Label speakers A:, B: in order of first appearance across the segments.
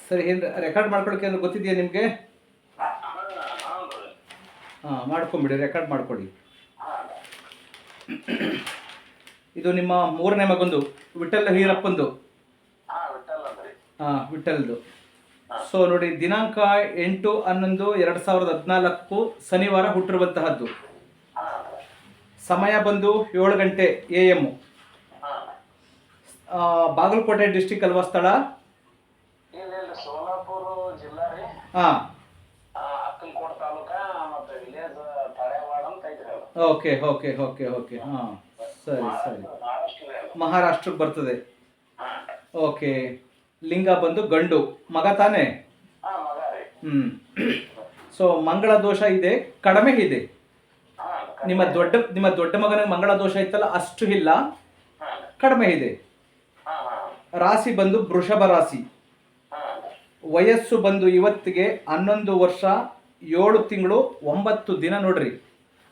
A: ಸರಿ, ಏನು ರೆಕಾರ್ಡ್ ಮಾಡ್ಕೊಳಕ್ಕೆ ಏನಾದ್ರು ಗೊತ್ತಿದೆಯಾ ನಿಮಗೆ? ಹಾಂ, ಮಾಡ್ಕೊಂಬಿಡಿ, ರೆಕಾರ್ಡ್ ಮಾಡ್ಕೊಳ್ಳಿ. ಇದು ನಿಮ್ಮ ಮೂರನೇ ಮಗಂದು, ವಿಠಲ್ ಹೀರಪ್ಪಂದು. ಹಾಂ, ವಿಠಲ್ದು. ಸೊ ನೋಡಿ, ದಿನಾಂಕ 8/11/2014 ಶನಿವಾರ ಹುಟ್ಟಿರುವಂತಹದ್ದು. ಸಮಯ ಬಂದು 7 ಗಂಟೆ AM. ಬಾಗಲಕೋಟೆ ಡಿಸ್ಟಿಕ್ ಅಲ್ವಾ ಸ್ಥಳ?
B: ಸೋಲಾಪುರ ಜಿಲ್ಲಾ ರೀ.
A: ಹಾಂ,
B: ಅಕ್ಕಲಕೋಟ ತಾಲೂಕ ಮತ್ತು ವಿಲೇಜ್ ತಳೆವಾಡ ಅಂತ ಐತ್ರಿ ಅದು.
A: Okay okay okay okay. ಹಾಂ, ಸರಿ ಸರಿ.
B: ಮಹಾರಾಷ್ಟ್ರ.
A: ಮಹಾರಾಷ್ಟ್ರಕ್ಕೆ ಬರ್ತದೆ.
B: ಹಾಂ
A: ಓಕೆ. ಲಿಂಗ ಬಂದು ಗಂಡು, ಮಗ ತಾನೇ?
B: ಹಾಂ, ಮಗ ರೀ.
A: ಸೊ ಮಂಗಳ ದೋಷ ಇದೆ, ಕಡಿಮೆ ಇದೆ.
B: ಹಾಂ,
A: ನಿಮ್ಮ ದೊಡ್ಡ ಮಗನಿಗೆ ಮಂಗಳ ದೋಷ ಇತ್ತಲ್ಲ, ಅಷ್ಟು ಇಲ್ಲ,
B: ಹಾಂ
A: ಕಡಿಮೆ ಇದೆ.
B: ಹಾಂ ಹಾಂ
A: ರಾಶಿ ಬಂದು ವೃಷಭ ರಾಶಿ.
B: ಹಾಂ
A: ವಯಸ್ಸು ಬಂದು ಇವತ್ತಿಗೆ 11 ವರ್ಷ 7 ತಿಂಗಳು 9 ದಿನ ನೋಡ್ರಿ.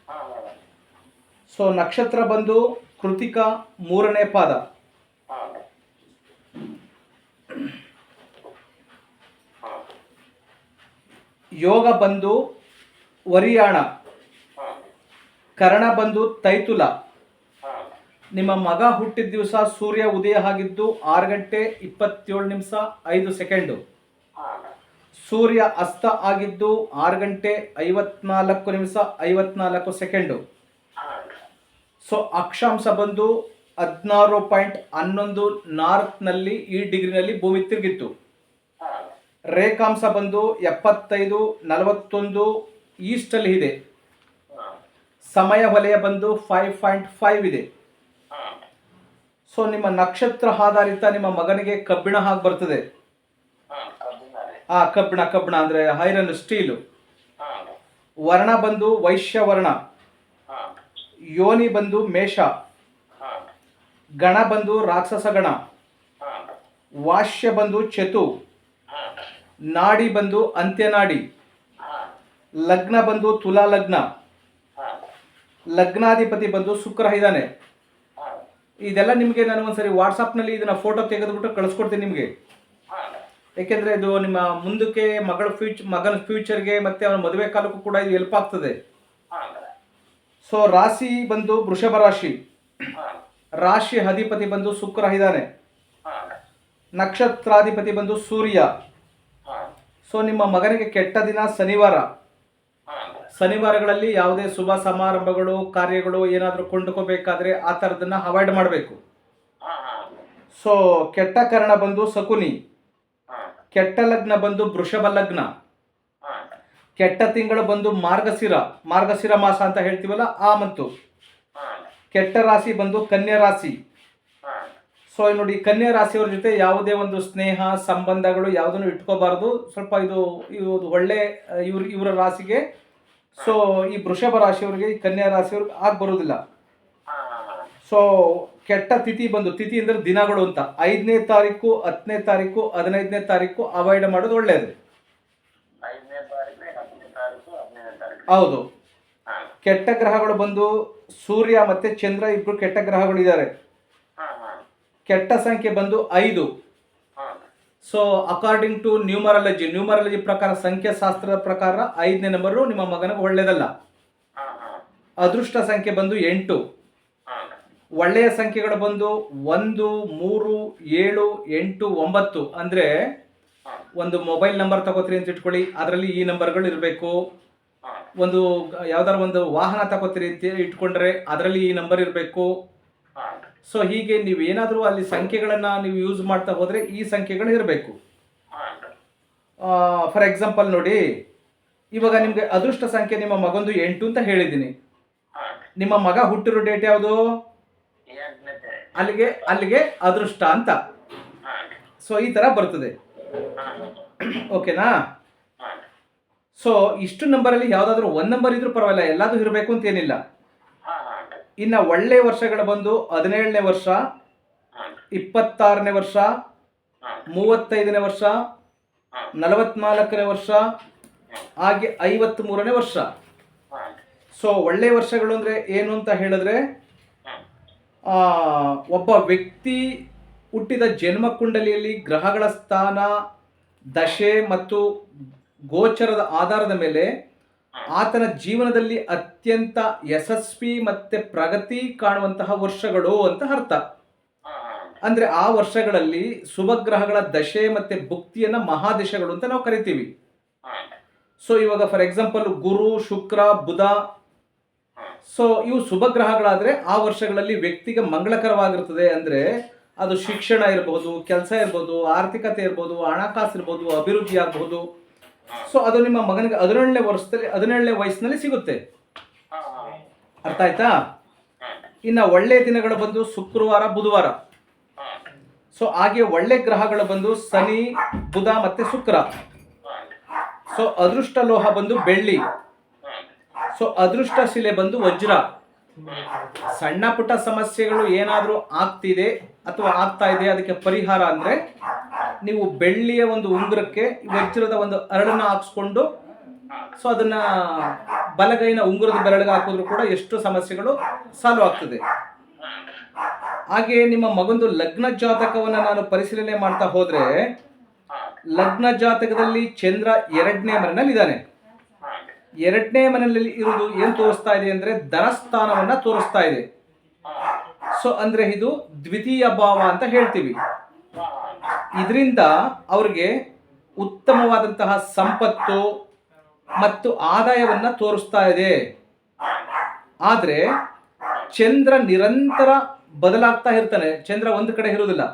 B: ಹಾಂ
A: ಸೊ ನಕ್ಷತ್ರ ಬಂದು ಕೃತಿಕಾ 3ನೇ ಪಾದ.
B: ಹಾಂ ಹಾಂ
A: ಯೋಗ ಬಂದು ವರಿಯಾಣ.
B: ಹಾಂ
A: ಕರ್ಣ ಬಂದು ತೈತುಲ.
B: ಹಾಂ
A: ನಿಮ್ಮ ಮಗ ಹುಟ್ಟಿದ ದಿವಸ ಸೂರ್ಯ ಉದಯ ಆಗಿದ್ದು 6 ಗಂಟೆ 27 ನಿಮಿಷ 5 ಸೆಕೆಂಡು.
B: ಹಾಂ
A: ಸೂರ್ಯ ಅಸ್ತ ಆಗಿದ್ದು 6 ಗಂಟೆ 54 ನಿಮಿಷ 54 ಸೆಕೆಂಡು.
B: ಹಾಂ
A: ಸೊ ಅಕ್ಷಾಂಶ ಬಂದು 16.11 ನಾರ್ತ್ನಲ್ಲಿ ಈ ಡಿಗ್ರಿನಲ್ಲಿ ಭೂಮಿ ತಿರುಗಿತ್ತು.
B: ಹಾಂ
A: ರೇಖಾಂಶ ಬಂದು 75-41 ಈಸ್ಟಲ್ಲಿ ಇದೆ.
B: ಹಾಂ
A: ಸಮಯ ವಲಯ ಬಂದು 5.5 ಇದೆ.
B: ಹಾಂ
A: ಸೊ ನಿಮ್ಮ ನಕ್ಷತ್ರ ಆಧಾರಿತ ನಿಮ್ಮ ಮಗನಿಗೆ ಕಬ್ಬಿಣ ಹಾಗೆ ಬರ್ತದೆ.
B: ಹಾಂ ಕಬ್ಬಿಣ ರೀ.
A: ಕಬ್ಬಿಣ ಅಂದರೆ ಐರನ್, ಸ್ಟೀಲು.
B: ಹಾಂ
A: ವರ್ಣ ಬಂದು ವೈಶ್ಯ ವರ್ಣ.
B: ಹಾಂ
A: ಯೋನಿ ಬಂದು ಮೇಷ.
B: ಹಾಂ
A: ಗಣ ಬಂದು ರಾಕ್ಷಸ ಗಣ.
B: ಹಾಂ
A: ವಾಶ್ಯ ಬಂದು ಚತು.
B: ಹಾಂ
A: ನಾಡಿ ಬಂದು ಅಂತ್ಯನಾಡಿ.
B: ಹಾಂ
A: ಲಗ್ನ ಬಂದು ತುಲಾ ಲಗ್ನ.
B: ಹಾಂ
A: ಲಗ್ನಾಧಿಪತಿ ಬಂದು ಶುಕ್ರ ಇದ್ದಾನೆ.
B: ಹಾಂ
A: ಇದೆಲ್ಲ ನಿಮಗೆ ನಾನು ಒಂದ್ಸರಿ ವಾಟ್ಸಪ್ನಲ್ಲಿ ಇದನ್ನ ಫೋಟೋ ತೆಗೆದುಬಿಟ್ಟು ಕಳಿಸ್ಕೊಡ್ತೀನಿ ನಿಮಗೆ.
B: ಹಾಂ
A: ಯಾಕೆಂದರೆ ಇದು ನಿಮ್ಮ ಮುಂದಕ್ಕೆ ಮಗನ ಫ್ಯೂಚರ್ಗೆ ಮತ್ತು ಅವನ ಮದುವೆ ಕಾಲಕ್ಕೂ ಕೂಡ ಇದು ಹೆಲ್ಪ್ ಆಗ್ತದೆ.
B: ಹಾಂ
A: ಸೊ ರಾಶಿ ಬಂದು ವೃಷಭ ರಾಶಿ.
B: ಹಾಂ
A: ರಾಶಿ ಅಧಿಪತಿ ಬಂದು ಶುಕ್ರ ಇದ್ದಾನೆ.
B: ಹಾಂ
A: ನಕ್ಷತ್ರಾಧಿಪತಿ ಬಂದು ಸೂರ್ಯ.
B: ಹಾಂ
A: ಸೊ ನಿಮ್ಮ ಮಗನಿಗೆ ಕೆಟ್ಟ ದಿನ ಶನಿವಾರ.
B: ಹಾಂ
A: ಶನಿವಾರಗಳಲ್ಲಿ ಯಾವುದೇ ಶುಭ ಸಮಾರಂಭಗಳು, ಕಾರ್ಯಗಳು ಏನಾದರೂ ಕೊಂಡುಕೋಬೇಕಾದ್ರೆ ಆ ಥರದನ್ನು ಅವಾಯ್ಡ್ ಮಾಡಬೇಕು.
B: ಹಾಂ ಹಾಂ
A: ಸೊ ಕೆಟ್ಟ ಕರ್ಣ ಬಂದು ಶಕುನಿ.
B: ಹಾಂ
A: ಕೆಟ್ಟ ಲಗ್ನ ಬಂದು ವೃಷಭ ಲಗ್ನ.
B: ಹಾಂ
A: ಕೆಟ್ಟ ತಿಂಗಳು ಬಂದು ಮಾರ್ಗಶಿರ ಮಾಸ ಅಂತ ಹೇಳ್ತೀವಲ್ಲ, ಆ ಮಂತು.
B: ಹಾಂ
A: ಕೆಟ್ಟ ರಾಶಿ ಬಂದು ಕನ್ಯಾ ರಾಶಿ.
B: ಹಾಂ
A: ಸೊ ನೋಡಿ, ಕನ್ಯಾ ರಾಶಿಯವ್ರ ಜೊತೆ ಯಾವುದೇ ಒಂದು ಸ್ನೇಹ ಸಂಬಂಧಗಳು ಯಾವುದನ್ನು ಇಟ್ಕೋಬಾರ್ದು. ಸ್ವಲ್ಪ ಇದು ಒಳ್ಳೆ ಇವರ ರಾಶಿಗೆ. ಸೊ ಈ ವೃಷಭ ರಾಶಿಯವರಿಗೆ, ಈ ಕನ್ಯಾ ರಾಶಿಯವ್ರಿಗೆ ಆಗಿ ಬರೋದಿಲ್ಲ.
B: ಹಾಂ
A: ಸೊ ಕೆಟ್ಟ ತಿಥಿ ಅಂದರೆ ದಿನಗಳು ಅಂತ 5ನೇ ತಾರೀಕು, 10ನೇ ತಾರೀಕು, 15ನೇ ತಾರೀಕು ಅವಾಯ್ಡ್ ಮಾಡೋದು ಒಳ್ಳೆಯದು.
B: 5ನೇ ತಾರೀಕು, 10ನೇ ತಾರೀಕು, 15ನೇ ತಾರೀಕು.
A: ಹೌದು.
B: ಹಾಂ
A: ಕೆಟ್ಟ ಗ್ರಹಗಳು ಬಂದು ಸೂರ್ಯ ಮತ್ತು ಚಂದ್ರ ಇಬ್ಬರು ಕೆಟ್ಟ ಗ್ರಹಗಳಿದ್ದಾರೆ.
B: ಹಾಂ ಹಾಂ
A: ಕೆಟ್ಟ ಸಂಖ್ಯೆ ಬಂದು 5.
B: ಹಾಂ
A: ಸೊ ಅಕಾರ್ಡಿಂಗ್ ಟು ನ್ಯೂಮರಾಲಜಿ ಪ್ರಕಾರ, ಸಂಖ್ಯಾಶಾಸ್ತ್ರದ ಪ್ರಕಾರ 5ನೇ ನಂಬರು ನಿಮ್ಮ ಮಗನಿಗೆ ಒಳ್ಳೆಯದಲ್ಲ.
B: ಹಾಂ ಹಾಂ
A: ಅದೃಷ್ಟ ಸಂಖ್ಯೆ ಬಂದು 8.
B: ಹಾಂ
A: ಒಳ್ಳೆಯ ಸಂಖ್ಯೆಗಳು ಬಂದು 1, 3, 7, 8, 9. ಅಂದರೆ
B: ಹಾಂ
A: ಒಂದು ಮೊಬೈಲ್ ನಂಬರ್ ತಗೋತೀರಿ ಅಂತ ಇಟ್ಕೊಳ್ಳಿ, ಅದರಲ್ಲಿ ಈ ನಂಬರ್ಗಳು ಇರಬೇಕು.
B: ಹಾಂ
A: ಒಂದು ಯಾವ್ದಾರು ಒಂದು ವಾಹನ ತಗೋತೀರಿ ಅಂತ ಇಟ್ಕೊಂಡ್ರೆ ಅದರಲ್ಲಿ ಈ ನಂಬರ್ ಇರಬೇಕು.
B: ಹಾಂ
A: ಸೊ ಹೀಗೆ ನೀವು ಏನಾದರೂ ಅಲ್ಲಿ ಸಂಖ್ಯೆಗಳನ್ನು ನೀವು ಯೂಸ್ ಮಾಡ್ತಾ ಹೋದರೆ ಈ ಸಂಖ್ಯೆಗಳು ಇರಬೇಕು.
B: ಹಾಂ
A: ಫಾರ್ ಎಕ್ಸಾಂಪಲ್ ನೋಡಿ, ಇವಾಗ ನಿಮಗೆ ಅದೃಷ್ಟ ಸಂಖ್ಯೆ ನಿಮ್ಮ ಮಗಂದು 8 ಅಂತ ಹೇಳಿದ್ದೀನಿ.
B: ಹಾಂ
A: ನಿಮ್ಮ ಮಗ ಹುಟ್ಟಿರೋ ಡೇಟ್ ಯಾವುದು?
B: 8ನೇ ತಾರೀಕು.
A: ಅಲ್ಲಿಗೆ ಅದೃಷ್ಟ ಅಂತ.
B: ಹಾಂ
A: ಸೊ ಈ ಥರ ಬರ್ತದೆ.
B: ಹಾಂ
A: ಓಕೆನಾ?
B: ಹಾಂ
A: ಸೊ ಇಷ್ಟು ನಂಬರಲ್ಲಿ ಯಾವುದಾದ್ರೂ ಒಂದು ನಂಬರ್ ಇದ್ರೂ ಪರವಾಗಿಲ್ಲ, ಎಲ್ಲದೂ ಇರಬೇಕು ಅಂತೇನಿಲ್ಲ.
B: ಹಾಂ ಹಾಂ
A: ಇನ್ನು ಒಳ್ಳೆಯ ವರ್ಷಗಳು ಬಂದು 17ನೇ ವರ್ಷ,
B: ಹಾಂ
A: 26ನೇ ವರ್ಷ,
B: ಹಾಂ
A: 35ನೇ ವರ್ಷ,
B: ಹಾಂ
A: 44ನೇ ವರ್ಷ, ಹಾಗೆ 53ನೇ ವರ್ಷ.
B: ಹಾಂ
A: ಸೊ ಒಳ್ಳೆಯ ವರ್ಷಗಳು ಅಂದರೆ ಏನು ಅಂತ ಹೇಳಿದ್ರೆ,
B: ಹಾಂ
A: ಒಬ್ಬ ವ್ಯಕ್ತಿ ಹುಟ್ಟಿದ ಜನ್ಮ ಕುಂಡಲಿಯಲ್ಲಿ ಗ್ರಹಗಳ ಸ್ಥಾನ ದಶೆ ಮತ್ತು ಗೋಚರದ ಆಧಾರದ ಮೇಲೆ ಆತನ ಜೀವನದಲ್ಲಿ ಅತ್ಯಂತ ಯಶಸ್ವಿ ಮತ್ತೆ ಪ್ರಗತಿ ಕಾಣುವಂತಹ ವರ್ಷಗಳು ಅಂತ ಅರ್ಥ. ಅಂದ್ರೆ ಆ ವರ್ಷಗಳಲ್ಲಿ ಶುಭಗ್ರಹಗಳ ದಶೆ ಮತ್ತೆ ಭುಕ್ತಿಯನ್ನ ಮಹಾದಶೆಗಳು ಅಂತ ನಾವು ಕರಿತೀವಿ. ಸೊ ಇವಾಗ for example Guru, Shukra, Budha, so ಇವು ಶುಭಗ್ರಹಗಳಾದ್ರೆ ಆ ವರ್ಷಗಳಲ್ಲಿ ವ್ಯಕ್ತಿಗೆ ಮಂಗಳಕರವಾಗಿರ್ತದೆ. ಅಂದ್ರೆ ಅದು ಶಿಕ್ಷಣ ಇರಬಹುದು, ಕೆಲಸ ಇರ್ಬೋದು, ಆರ್ಥಿಕತೆ ಇರ್ಬೋದು, ಹಣಕಾಸು ಇರ್ಬೋದು, ಅಭಿವೃದ್ಧಿ ಆಗಬಹುದು. ಸೊ ಅದು ನಿಮ್ಮ ಮಗನಿಗೆ 17ನೇ ವಯಸ್ಸಿನಲ್ಲಿ ಸಿಗುತ್ತೆ. ಅರ್ಥ ಆಯ್ತಾ? ಇನ್ನ ಒಳ್ಳೆಯ ದಿನಗಳು ಬಂದು ಶುಕ್ರವಾರ, ಬುಧವಾರ. ಸೊ ಹಾಗೆ ಒಳ್ಳೆ ಗ್ರಹಗಳು ಬಂದು ಶನಿ, ಬುಧ ಮತ್ತೆ ಶುಕ್ರ. ಸೊ ಅದೃಷ್ಟ ಲೋಹ ಬಂದು ಬೆಳ್ಳಿ. ಸೊ ಅದೃಷ್ಟ ಶಿಲೆ ಬಂದು ವಜ್ರ. ಸಣ್ಣ ಪುಟ್ಟ ಸಮಸ್ಯೆಗಳು ಏನಾದರೂ ಆಗ್ತಿದೆ ಅಥವಾ ಆಗ್ತಾ ಇದೆ, ಅದಕ್ಕೆ ಪರಿಹಾರ ಅಂದ್ರೆ ನೀವು ಬೆಳ್ಳಿಯ ಒಂದು ಉಂಗುರಕ್ಕೆ ವಜ್ರದ ಒಂದು ಅರಳನ್ನ ಹಾಕ್ಸ್ಕೊಂಡು ಸೊ ಅದನ್ನ ಬಲಗೈನ ಉಂಗುರದ ಬೆರಳಿಗೆ ಹಾಕಿದ್ರು ಕೂಡ ಎಷ್ಟು ಸಮಸ್ಯೆಗಳು ಸಾಲ್ವ್ ಆಗ್ತದೆ. ಹಾಗೆ ನಿಮ್ಮ ಮಗಂದು ಲಗ್ನ ಜಾತಕವನ್ನ ನಾನು ಪರಿಶೀಲನೆ ಮಾಡ್ತಾ ಹೋದ್ರೆ ಲಗ್ನ ಜಾತಕದಲ್ಲಿ ಚಂದ್ರ 2ನೇ ಮನೆಯಲ್ಲಿ ಇದ್ದಾನೆ. 2ನೇ ಮನೆಯಲ್ಲಿ ಇರುವುದು ಏನ್ ತೋರಿಸ್ತಾ ಇದೆ ಅಂದ್ರೆ ಧನಸ್ಥಾನವನ್ನ ತೋರಿಸ್ತಾ ಇದೆ. ಸೊ ಅಂದ್ರೆ ಇದು ದ್ವಿತೀಯ ಭಾವ ಅಂತ ಹೇಳ್ತೀವಿ. ಇದರಿಂದ ಅವ್ರಿಗೆ ಉತ್ತಮವಾದಂತಹ ಸಂಪತ್ತು ಮತ್ತು ಆದಾಯವನ್ನ ತೋರಿಸ್ತಾ ಇದೆ. ಆದ್ರೆ ಚಂದ್ರ ನಿರಂತರ ಬದಲಾಗ್ತಾ ಇರ್ತಾನೆ. ಚಂದ್ರ ಒಂದು ಕಡೆ ಇರುವುದಿಲ್ಲ.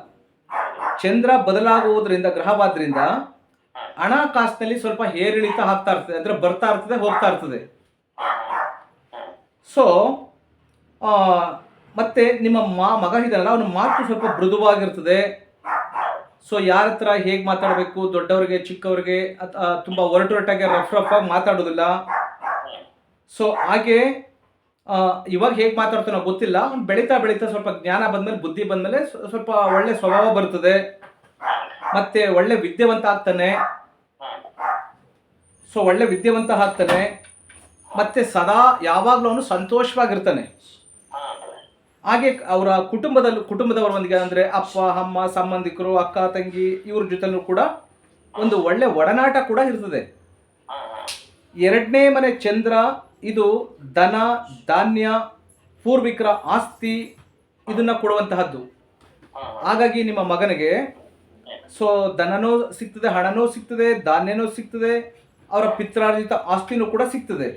A: ಚಂದ್ರ ಬದಲಾಗುವುದರಿಂದ, ಗ್ರಹವಾದ್ರಿಂದ ಹಣಕಾಸಿನಲ್ಲಿ ಸ್ವಲ್ಪ ಏರಿಳಿತ ಆಗ್ತಾ ಇರ್ತದೆ. ಅಂದ್ರೆ ಬರ್ತಾ ಇರ್ತದೆ, ಹೋಗ್ತಾ ಇರ್ತದೆ. ಸೊ ಮತ್ತೆ ನಿಮ್ಮ ಮಗ ಇದ್ದಾನಲ್ಲ, ಅವನ ಮಾತು ಸ್ವಲ್ಪ ಮೃದುವಾಗಿರ್ತದೆ. ಸೊ ಯಾರ ಹತ್ರ ಹೇಗೆ ಮಾತಾಡಬೇಕು, ದೊಡ್ಡವರಿಗೆ, ಚಿಕ್ಕವರಿಗೆ ತುಂಬಾ ಒರಟೊರಟಾಗಿ ರಫ್ ಆಗಿ ಮಾತಾಡೋದಿಲ್ಲ. ಸೊ ಹಾಗೆ ಇವಾಗ ಹೇಗೆ ಮಾತಾಡ್ತಾನೋ ಗೊತ್ತಿಲ್ಲ. ಅವ್ನು ಬೆಳೀತಾ ಬೆಳೀತಾ ಸ್ವಲ್ಪ ಜ್ಞಾನ ಬಂದ್ಮೇಲೆ, ಬುದ್ಧಿ ಬಂದ್ಮೇಲೆ ಸ್ವಲ್ಪ ಒಳ್ಳೆ ಸ್ವಭಾವ ಬರ್ತದೆ. ಮತ್ತೆ ಒಳ್ಳೆ ವಿದ್ಯಾವಂತ ಆಗ್ತಾನೆ. ಸೊ ಒಳ್ಳೆ ವಿದ್ಯಾವಂತ ಆಗ್ತಾನೆ. ಮತ್ತೆ ಸದಾ ಯಾವಾಗಲೂ ಅವನು ಸಂತೋಷವಾಗಿರ್ತಾನೆ. ಹಾಗೆ ಅವರ ಕುಟುಂಬದವರೊಂದಿಗೆ ಅಂದ್ರೆ ಅಪ್ಪ, ಅಮ್ಮ, ಸಂಬಂಧಿಕರು, ಅಕ್ಕ, ತಂಗಿ ಇವ್ರ ಜೊತೆನೂ ಕೂಡ ಒಂದು ಒಳ್ಳೆ ಒಡನಾಟ ಕೂಡ ಇರ್ತದೆ. 2ನೇ ಮನೆ ಚಂದ್ರ ಇದು ಧನ, ಧಾನ್ಯ, ಪೂರ್ವಿಕರ ಆಸ್ತಿ ಇದನ್ನ ಕೊಡುವಂತಹದ್ದು. ಹಾಗಾಗಿ ನಿಮ್ಮ ಮಗನಿಗೆ ಸೊ ಧನನೂ ಸಿಗ್ತದೆ, ಹಣನೂ ಸಿಗ್ತದೆ, ಧಾನ್ಯನೂ ಸಿಗ್ತದೆ, ಅವರ ಪಿತ್ರಾರ್ಜಿತ ಆಸ್ತಿನೂ ಕೂಡ ಸಿಗ್ತದೆ.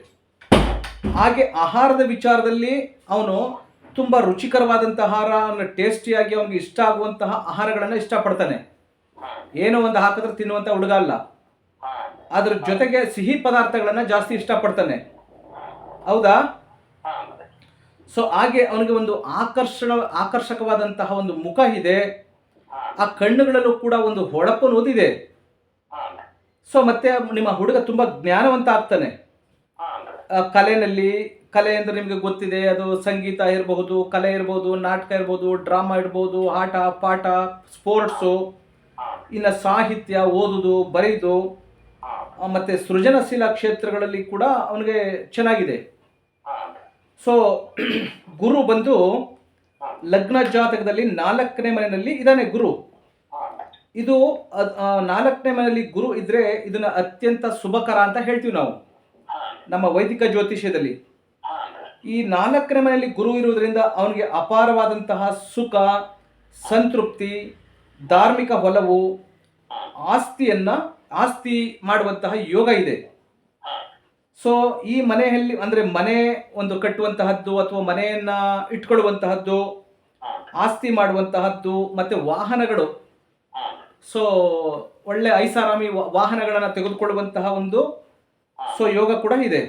A: ಹಾಗೆ ಆಹಾರದ ವಿಚಾರದಲ್ಲಿ ಅವನು ತುಂಬ ರುಚಿಕರವಾದಂತಹ ಆಹಾರ, ಟೇಸ್ಟಿಯಾಗಿ ಅವನಿಗೆ ಇಷ್ಟ ಆಗುವಂತಹ ಆಹಾರಗಳನ್ನು ಇಷ್ಟಪಡ್ತಾನೆ. ಏನೋ ಒಂದು ಹಾಕಿದ್ರೆ ತಿನ್ನುವಂಥ ಹುಡುಗ ಅಲ್ಲ. ಅದ್ರ ಜೊತೆಗೆ ಸಿಹಿ ಪದಾರ್ಥಗಳನ್ನು ಜಾಸ್ತಿ ಇಷ್ಟಪಡ್ತಾನೆ. ಹೌದಾ? ಸೊ ಹಾಗೆ ಅವನಿಗೆ ಒಂದು ಆಕರ್ಷಕವಾದಂತಹ ಒಂದು ಮುಖ ಇದೆ. ಆ ಕಣ್ಣುಗಳಲ್ಲೂ ಕೂಡ ಒಂದು ಹೊಳಪು ಓದಿದೆ. ಸೊ ಮತ್ತೆ ನಿಮ್ಮ ಹುಡುಗ ತುಂಬ ಜ್ಞಾನವಂತ ಆಗ್ತಾನೆ. ಕಲೆ ಅಂದ್ರೆ ನಿಮಗೆ ಗೊತ್ತಿದೆ, ಅದು ಸಂಗೀತ ಇರಬಹುದು, ಕಲೆ ಇರಬಹುದು, ನಾಟಕ ಇರ್ಬೋದು, ಡ್ರಾಮಾ ಇರ್ಬೋದು, ಆಟ ಪಾಠ, ಸ್ಪೋರ್ಟ್ಸು, ಇನ್ನು ಸಾಹಿತ್ಯ, ಓದುದು, ಬರೆಯುವುದು, ಮತ್ತೆ ಸೃಜನಶೀಲ ಕ್ಷೇತ್ರಗಳಲ್ಲಿ ಕೂಡ ಅವನಿಗೆ ಚೆನ್ನಾಗಿದೆ. ಸೊ ಗುರು ಬಂದು ಲಗ್ನ ಜಾತಕದಲ್ಲಿ 4ನೇ ಮನೆಯಲ್ಲಿ ಇದ್ದಾನೆ ಗುರು. ಇದು 4ನೇ ಮನೆಯಲ್ಲಿ ಗುರು ಇದ್ರೆ ಇದನ್ನ ಅತ್ಯಂತ ಶುಭಕರ ಅಂತ ಹೇಳ್ತೀವಿ ನಾವು ನಮ್ಮ ವೈದಿಕ ಜ್ಯೋತಿಷ್ಯದಲ್ಲಿ. ಈ 4ನೇ ಮನೆಯಲ್ಲಿ ಗುರು ಇರುವುದರಿಂದ ಅವನಿಗೆ ಅಪಾರವಾದಂತಹ ಸುಖ, ಸಂತೃಪ್ತಿ, ಧಾರ್ಮಿಕ ಒಲವು, ಆಸ್ತಿ ಮಾಡುವಂತಹ ಯೋಗ ಇದೆ. ಸೊ ಈ ಮನೆಯಲ್ಲಿ ಅಂದ್ರೆ ಮನೆ ಒಂದು ಕಟ್ಟುವಂತಹದ್ದು ಅಥವಾ ಮನೆಯನ್ನ ಇಟ್ಕೊಳ್ಳುವಂತಹದ್ದು, ಆಸ್ತಿ ಮಾಡುವಂತಹದ್ದು, ಮತ್ತೆ ವಾಹನಗಳು, ಸೊ ಒಳ್ಳೆ ಐಷಾರಾಮಿ ವಾಹನಗಳನ್ನು ತೆಗೆದುಕೊಳ್ಳುವಂತಹ ಒಂದು ಸೊ ಯೋಗ ಕೂಡ ಇದೆ.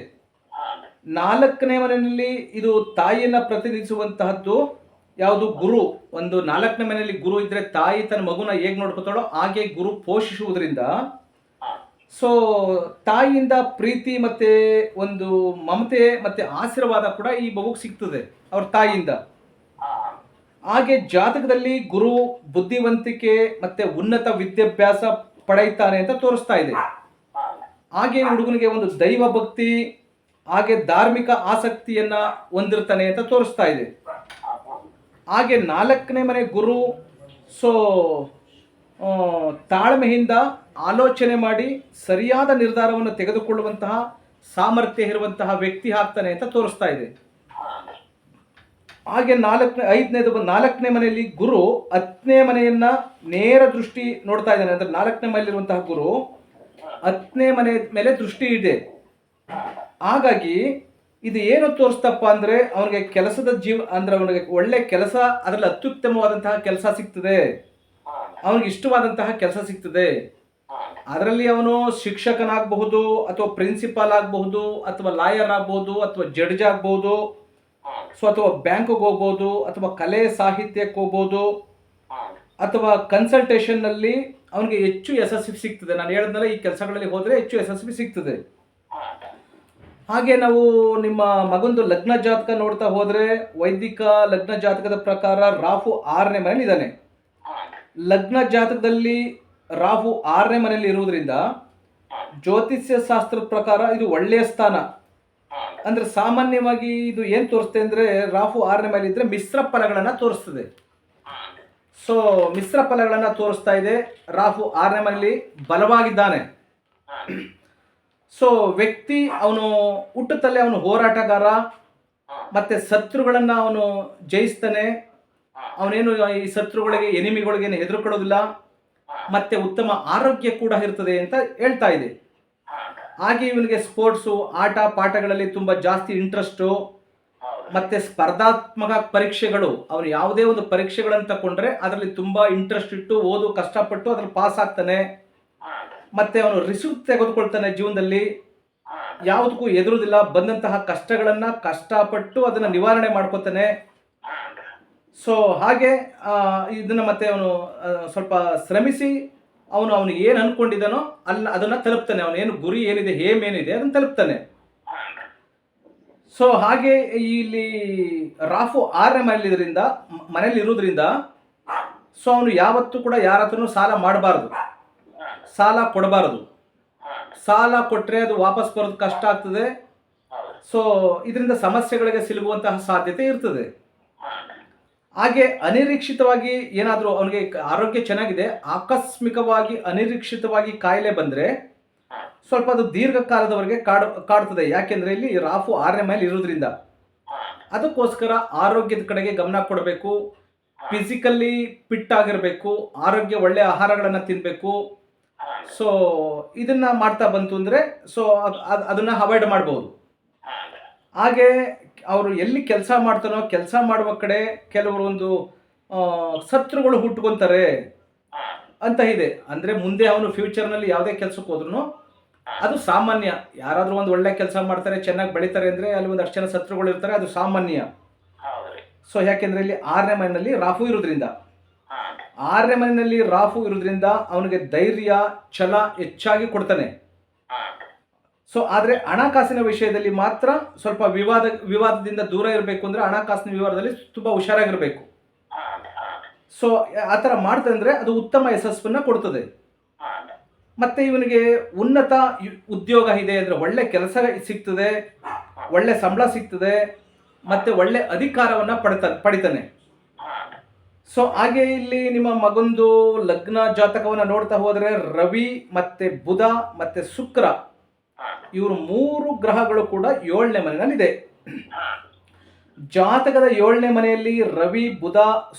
A: 4ನೇ ಮನೆಯಲ್ಲಿ ಇದು ತಾಯಿಯನ್ನ ಪ್ರತಿನಿಧಿಸುವಂತಹದ್ದು ಯಾವುದು? ಗುರು. ಒಂದು 4ನೇ ಮನೆಯಲ್ಲಿ ಗುರು ಇದ್ರೆ ತಾಯಿ ತನ್ನ ಮಗುನ ಹೇಗೆ ನೋಡ್ಕೊತಾಳೋ ಹಾಗೆ ಗುರು ಪೋಷಿಸುವುದರಿಂದ ಸೊ ತಾಯಿಯಿಂದ ಪ್ರೀತಿ ಮತ್ತೆ ಒಂದು ಮಮತೆ ಮತ್ತೆ ಆಶೀರ್ವಾದ ಕೂಡ ಈ ಮಗುಗೆ ಸಿಗ್ತದೆ ಅವ್ರ ತಾಯಿಯಿಂದ. ಹಾಗೆ ಜಾತಕದಲ್ಲಿ ಗುರು ಬುದ್ಧಿವಂತಿಕೆ ಮತ್ತೆ ಉನ್ನತ ವಿದ್ಯಾಭ್ಯಾಸ ಪಡೆಯುತ್ತಾನೆ ಅಂತ ತೋರಿಸ್ತಾ ಇದೆ. ಹಾಗೆ ಹುಡುಗನಿಗೆ ಒಂದು ದೈವ ಭಕ್ತಿ ಹಾಗೆ ಧಾರ್ಮಿಕ ಆಸಕ್ತಿಯನ್ನ ಹೊಂದಿರ್ತಾನೆ ಅಂತ ತೋರಿಸ್ತಾ ಇದೆ. ಹಾಗೆ 4ನೇ ಮನೆ ಗುರು ಸೊ ತಾಳ್ಮೆಯಿಂದ ಆಲೋಚನೆ ಮಾಡಿ ಸರಿಯಾದ ನಿರ್ಧಾರವನ್ನು ತೆಗೆದುಕೊಳ್ಳುವಂತಹ ಸಾಮರ್ಥ್ಯ ಇರುವಂತಹ ವ್ಯಕ್ತಿ ಆಗ್ತಾನೆ ಅಂತ ತೋರಿಸ್ತಾ ಇದೆ. ಹಾಗೆ ನಾಲ್ಕನೇ ಮನೆಯಲ್ಲಿ ಗುರು 10ನೇ ಮನೆಯನ್ನ ನೇರ ದೃಷ್ಟಿ ನೋಡ್ತಾ ಇದ್ದಾನೆ. ಅಂದ್ರೆ 4ನೇ ಮನೆಯಲ್ಲಿರುವಂತಹ ಗುರು 10ನೇ ಮನೆ ಮೇಲೆ ದೃಷ್ಟಿ ಇದೆ. ಹಾಗಾಗಿ ಇದು ಏನು ತೋರಿಸ್ತಪ್ಪ ಅಂದ್ರೆ ಅವನಿಗೆ ಕೆಲಸದ ಅಂದ್ರೆ ಅವನಿಗೆ ಒಳ್ಳೆ ಕೆಲಸ, ಅದರಲ್ಲಿ ಅತ್ಯುತ್ತಮವಾದಂತಹ ಕೆಲಸ ಸಿಗ್ತದೆ, ಅವನಿಗೆ ಇಷ್ಟವಾದಂತಹ ಕೆಲಸ ಸಿಗ್ತದೆ. ಅದರಲ್ಲಿ ಅವನು ಶಿಕ್ಷಕನಾಗಬಹುದು, ಅಥವಾ ಪ್ರಿನ್ಸಿಪಾಲ್ ಆಗಬಹುದು, ಅಥವಾ ಲಾಯರ್ ಆಗಬಹುದು, ಅಥವಾ ಜಡ್ಜ್ ಆಗಬಹುದು, ಸೊ ಅಥವಾ ಬ್ಯಾಂಕ್ಗೆ ಹೋಗ್ಬೋದು, ಅಥವಾ ಕಲೆ ಸಾಹಿತ್ಯಕ್ಕೆ ಹೋಗ್ಬೋದು, ಅಥವಾ ಕನ್ಸಲ್ಟೇಷನ್ನಲ್ಲಿ ಅವನಿಗೆ ಹೆಚ್ಚು ಯಶಸ್ವಿ ಸಿಗ್ತದೆ. ನಾನು ಹೇಳಿದ್ನಲ್ಲ, ಈ ಕೆಲಸಗಳಲ್ಲಿ ಹೋದರೆ ಹೆಚ್ಚು ಯಶಸ್ವಿ ಸಿಗ್ತದೆ. ಹಾಗೆ ನಾವು ನಿಮ್ಮ ಮಗಂದು ಲಗ್ನ ಜಾತಕ ನೋಡ್ತಾ ಹೋದರೆ, ವೈದಿಕ ಲಗ್ನ ಜಾತಕದ ಪ್ರಕಾರ ರಾಹು 6ನೇ ಮನೆಯಲ್ಲಿ ಇದ್ದಾನೆ. ಲಗ್ನ ಜಾತಕದಲ್ಲಿ ರಾಹು 6ನೇ ಮನೆಯಲ್ಲಿ ಇರುವುದರಿಂದ ಜ್ಯೋತಿಷ್ಯ ಶಾಸ್ತ್ರದ ಪ್ರಕಾರ ಇದು ಒಳ್ಳೆಯ ಸ್ಥಾನ. ಅಂದ್ರೆ ಸಾಮಾನ್ಯವಾಗಿ ಇದು ಏನು ತೋರಿಸ್ತದೆ ಅಂದ್ರೆ, ರಾಹು 6ನೇ ಮನೆಯಲ್ಲಿ ಇದ್ರೆ ಮಿಶ್ರ ಫಲಗಳನ್ನು ತೋರಿಸ್ತದೆ. ಸೊ ಮಿಶ್ರ ಫಲಗಳನ್ನು ತೋರಿಸ್ತಾ ಇದೆ. ರಾಹು 6ನೇ ಮನೆಯಲ್ಲಿ ಬಲವಾಗಿದ್ದಾನೆ. ಸೊ ವ್ಯಕ್ತಿ ಅವನು ಹುಟ್ಟುತ್ತಲೇ ಅವನು ಹೋರಾಟಗಾರ, ಮತ್ತೆ ಶತ್ರುಗಳನ್ನ ಅವನು ಜಯಿಸ್ತಾನೆ. ಅವನೇನು ಈ ಶತ್ರುಗಳಿಗೆ, ಎನಿಮಿಗಳಿಗೆ ಹೆದರ್ಕೊಳ್ಳೋದಿಲ್ಲ, ಮತ್ತೆ ಉತ್ತಮ ಆರೋಗ್ಯ ಕೂಡ ಇರ್ತದೆ ಅಂತ ಹೇಳ್ತಾ ಇದೆ. ಹಾಗೆ ಇವನಿಗೆ ಸ್ಪೋರ್ಟ್ಸು, ಆಟ ಪಾಠಗಳಲ್ಲಿ ತುಂಬ ಜಾಸ್ತಿ ಇಂಟ್ರೆಸ್ಟು, ಮತ್ತೆ ಸ್ಪರ್ಧಾತ್ಮಕ ಪರೀಕ್ಷೆಗಳು, ಅವನು ಯಾವುದೇ ಒಂದು ಪರೀಕ್ಷೆಗಳನ್ನು ತಗೊಂಡ್ರೆ ಅದರಲ್ಲಿ ತುಂಬ ಇಂಟ್ರೆಸ್ಟ್ ಇಟ್ಟು ಓದು ಕಷ್ಟಪಟ್ಟು ಅದ್ರಲ್ಲಿ ಪಾಸ್ ಆಗ್ತಾನೆ. ಮತ್ತೆ ಅವನು ರಿಸ್ಕ್ ತೆಗೆದುಕೊಳ್ತಾನೆ ಜೀವನದಲ್ಲಿ, ಯಾವುದಕ್ಕೂ ಎದುರುದಿಲ್ಲ. ಬಂದಂತಹ ಕಷ್ಟಗಳನ್ನು ಕಷ್ಟಪಟ್ಟು ಅದನ್ನು ನಿವಾರಣೆ ಮಾಡ್ಕೋತಾನೆ. ಸೊ ಹಾಗೆ ಇದನ್ನು ಮತ್ತೆ ಅವನು ಸ್ವಲ್ಪ ಶ್ರಮಿಸಿ ಅವನಿಗೆ ಏನು ಅಂದ್ಕೊಂಡಿದ್ದಾನೋ ಅದನ್ನು ತಲುಪ್ತಾನೆ. ಅವನೇನು ಗುರಿ ಏನಿದೆ, ಏಮ್ ಏನಿದೆ ಅದನ್ನು ತಲುಪ್ತಾನೆ. ಸೊ ಹಾಗೆ ಇಲ್ಲಿ ರಾಹು 6ನೇ ಮನೆಯಲ್ಲಿ ಇರೋದ್ರಿಂದ ಸೊ ಅವನು ಯಾವತ್ತೂ ಕೂಡ ಯಾರ ಹತ್ರನೂ ಸಾಲ ಮಾಡಬಾರ್ದು, ಸಾಲ ಕೊಡಬಾರದು. ಸಾಲ ಕೊಟ್ಟರೆ ಅದು ವಾಪಸ್ ಬರೋದು ಕಷ್ಟ ಆಗ್ತದೆ. ಸೊ ಇದರಿಂದ ಸಮಸ್ಯೆಗಳಿಗೆ ಸಿಲುಗುವಂತಹ ಸಾಧ್ಯತೆ ಇರ್ತದೆ. ಹಾಗೆ ಅನಿರೀಕ್ಷಿತವಾಗಿ ಏನಾದರೂ ಅವನಿಗೆ ಆರೋಗ್ಯ ಚೆನ್ನಾಗಿದೆ, ಆಕಸ್ಮಿಕವಾಗಿ ಅನಿರೀಕ್ಷಿತವಾಗಿ ಕಾಯಿಲೆ ಬಂದರೆ ಸ್ವಲ್ಪ ಅದು ದೀರ್ಘಕಾಲದವರೆಗೆ ಕಾಡ್ತದೆ. ಯಾಕೆಂದರೆ ಇಲ್ಲಿ ರಾಹು 6ನೇ ಮನೆಯಲ್ಲಿ ಇರೋದ್ರಿಂದ ಅದಕ್ಕೋಸ್ಕರ ಆರೋಗ್ಯದ ಕಡೆಗೆ ಗಮನ ಕೊಡಬೇಕು. ಫಿಸಿಕಲಿ ಫಿಟ್ ಆಗಿರಬೇಕು, ಆರೋಗ್ಯ ಒಳ್ಳೆಯ ಆಹಾರಗಳನ್ನು ತಿನ್ನಬೇಕು. ಸೊ ಇದನ್ನ ಮಾಡ್ತಾ ಬಂತು ಅಂದರೆ ಸೊ ಅದನ್ನ ಅವಾಯ್ಡ್ ಮಾಡ್ಬೋದು. ಹಾಗೆ ಅವರು ಎಲ್ಲಿ ಕೆಲಸ ಮಾಡ್ತಾನೋ ಕೆಲಸ ಮಾಡುವ ಕಡೆ ಕೆಲವರು ಒಂದು ಶತ್ರುಗಳು ಹುಟ್ಕೊಂತಾರೆ ಅಂತ ಇದೆ. ಅಂದರೆ ಮುಂದೆ ಅವನು ಫ್ಯೂಚರ್ನಲ್ಲಿ ಯಾವುದೇ ಕೆಲಸಕ್ಕೆ ಹೋದ್ರೂ ಅದು ಸಾಮಾನ್ಯ. ಯಾರಾದರೂ ಒಂದು ಒಳ್ಳೆ ಕೆಲಸ ಮಾಡ್ತಾರೆ, ಚೆನ್ನಾಗಿ ಬೆಳೀತಾರೆ ಅಂದರೆ ಅಲ್ಲಿ ಒಂದು ಅಷ್ಟು ಜನ ಶತ್ರುಗಳು ಇರ್ತಾರೆ, ಅದು ಸಾಮಾನ್ಯ. ಸೊ ಯಾಕೆಂದರೆ ಇಲ್ಲಿ 6ನೇ ಮನೆಯಲ್ಲಿ ರಾಹು ಇರೋದ್ರಿಂದ, 6ನೇ ಮನೆಯಲ್ಲಿ ರಾಹು ಇರೋದ್ರಿಂದ ಅವನಿಗೆ ಧೈರ್ಯ, ಛಲ ಹೆಚ್ಚಾಗಿ ಕೊಡ್ತಾನೆ. ಸೊ ಆದರೆ ಹಣಕಾಸಿನ ವಿಷಯದಲ್ಲಿ ಮಾತ್ರ ಸ್ವಲ್ಪ ವಿವಾದದಿಂದ ದೂರ ಇರಬೇಕು. ಅಂದರೆ ಹಣಕಾಸಿನ ವಿವಾದದಲ್ಲಿ ತುಂಬ ಹುಷಾರಾಗಿರಬೇಕು. ಸೊ ಆ ಥರ ಮಾಡ್ತಂದ್ರೆ ಅದು ಉತ್ತಮ ಯಶಸ್ಸನ್ನು ಕೊಡ್ತದೆ. ಮತ್ತೆ ಇವನಿಗೆ ಉನ್ನತ ಉದ್ಯೋಗ ಇದೆ ಅಂದರೆ ಒಳ್ಳೆ ಕೆಲಸ ಸಿಗ್ತದೆ, ಒಳ್ಳೆ ಸಂಬಳ ಸಿಗ್ತದೆ, ಮತ್ತೆ ಒಳ್ಳೆ ಅಧಿಕಾರವನ್ನು ಪಡಿತಾನೆ. ಸೊ ಹಾಗೆ ಇಲ್ಲಿ ನಿಮ್ಮ ಮಗಂದು ಲಗ್ನ ಜಾತಕವನ್ನು ನೋಡ್ತಾ ಹೋದರೆ ರವಿ ಮತ್ತೆ ಬುಧ ಮತ್ತೆ ಶುಕ್ರ ಇವರು 3 ಗ್ರಹಗಳು ಕೂಡ 7ನೇ ಮನೆಯಲ್ಲಿದೆ. ಜಾತಕದ 7ನೇ ಮನೆಯಲ್ಲಿ ರವಿ, ಬುಧ,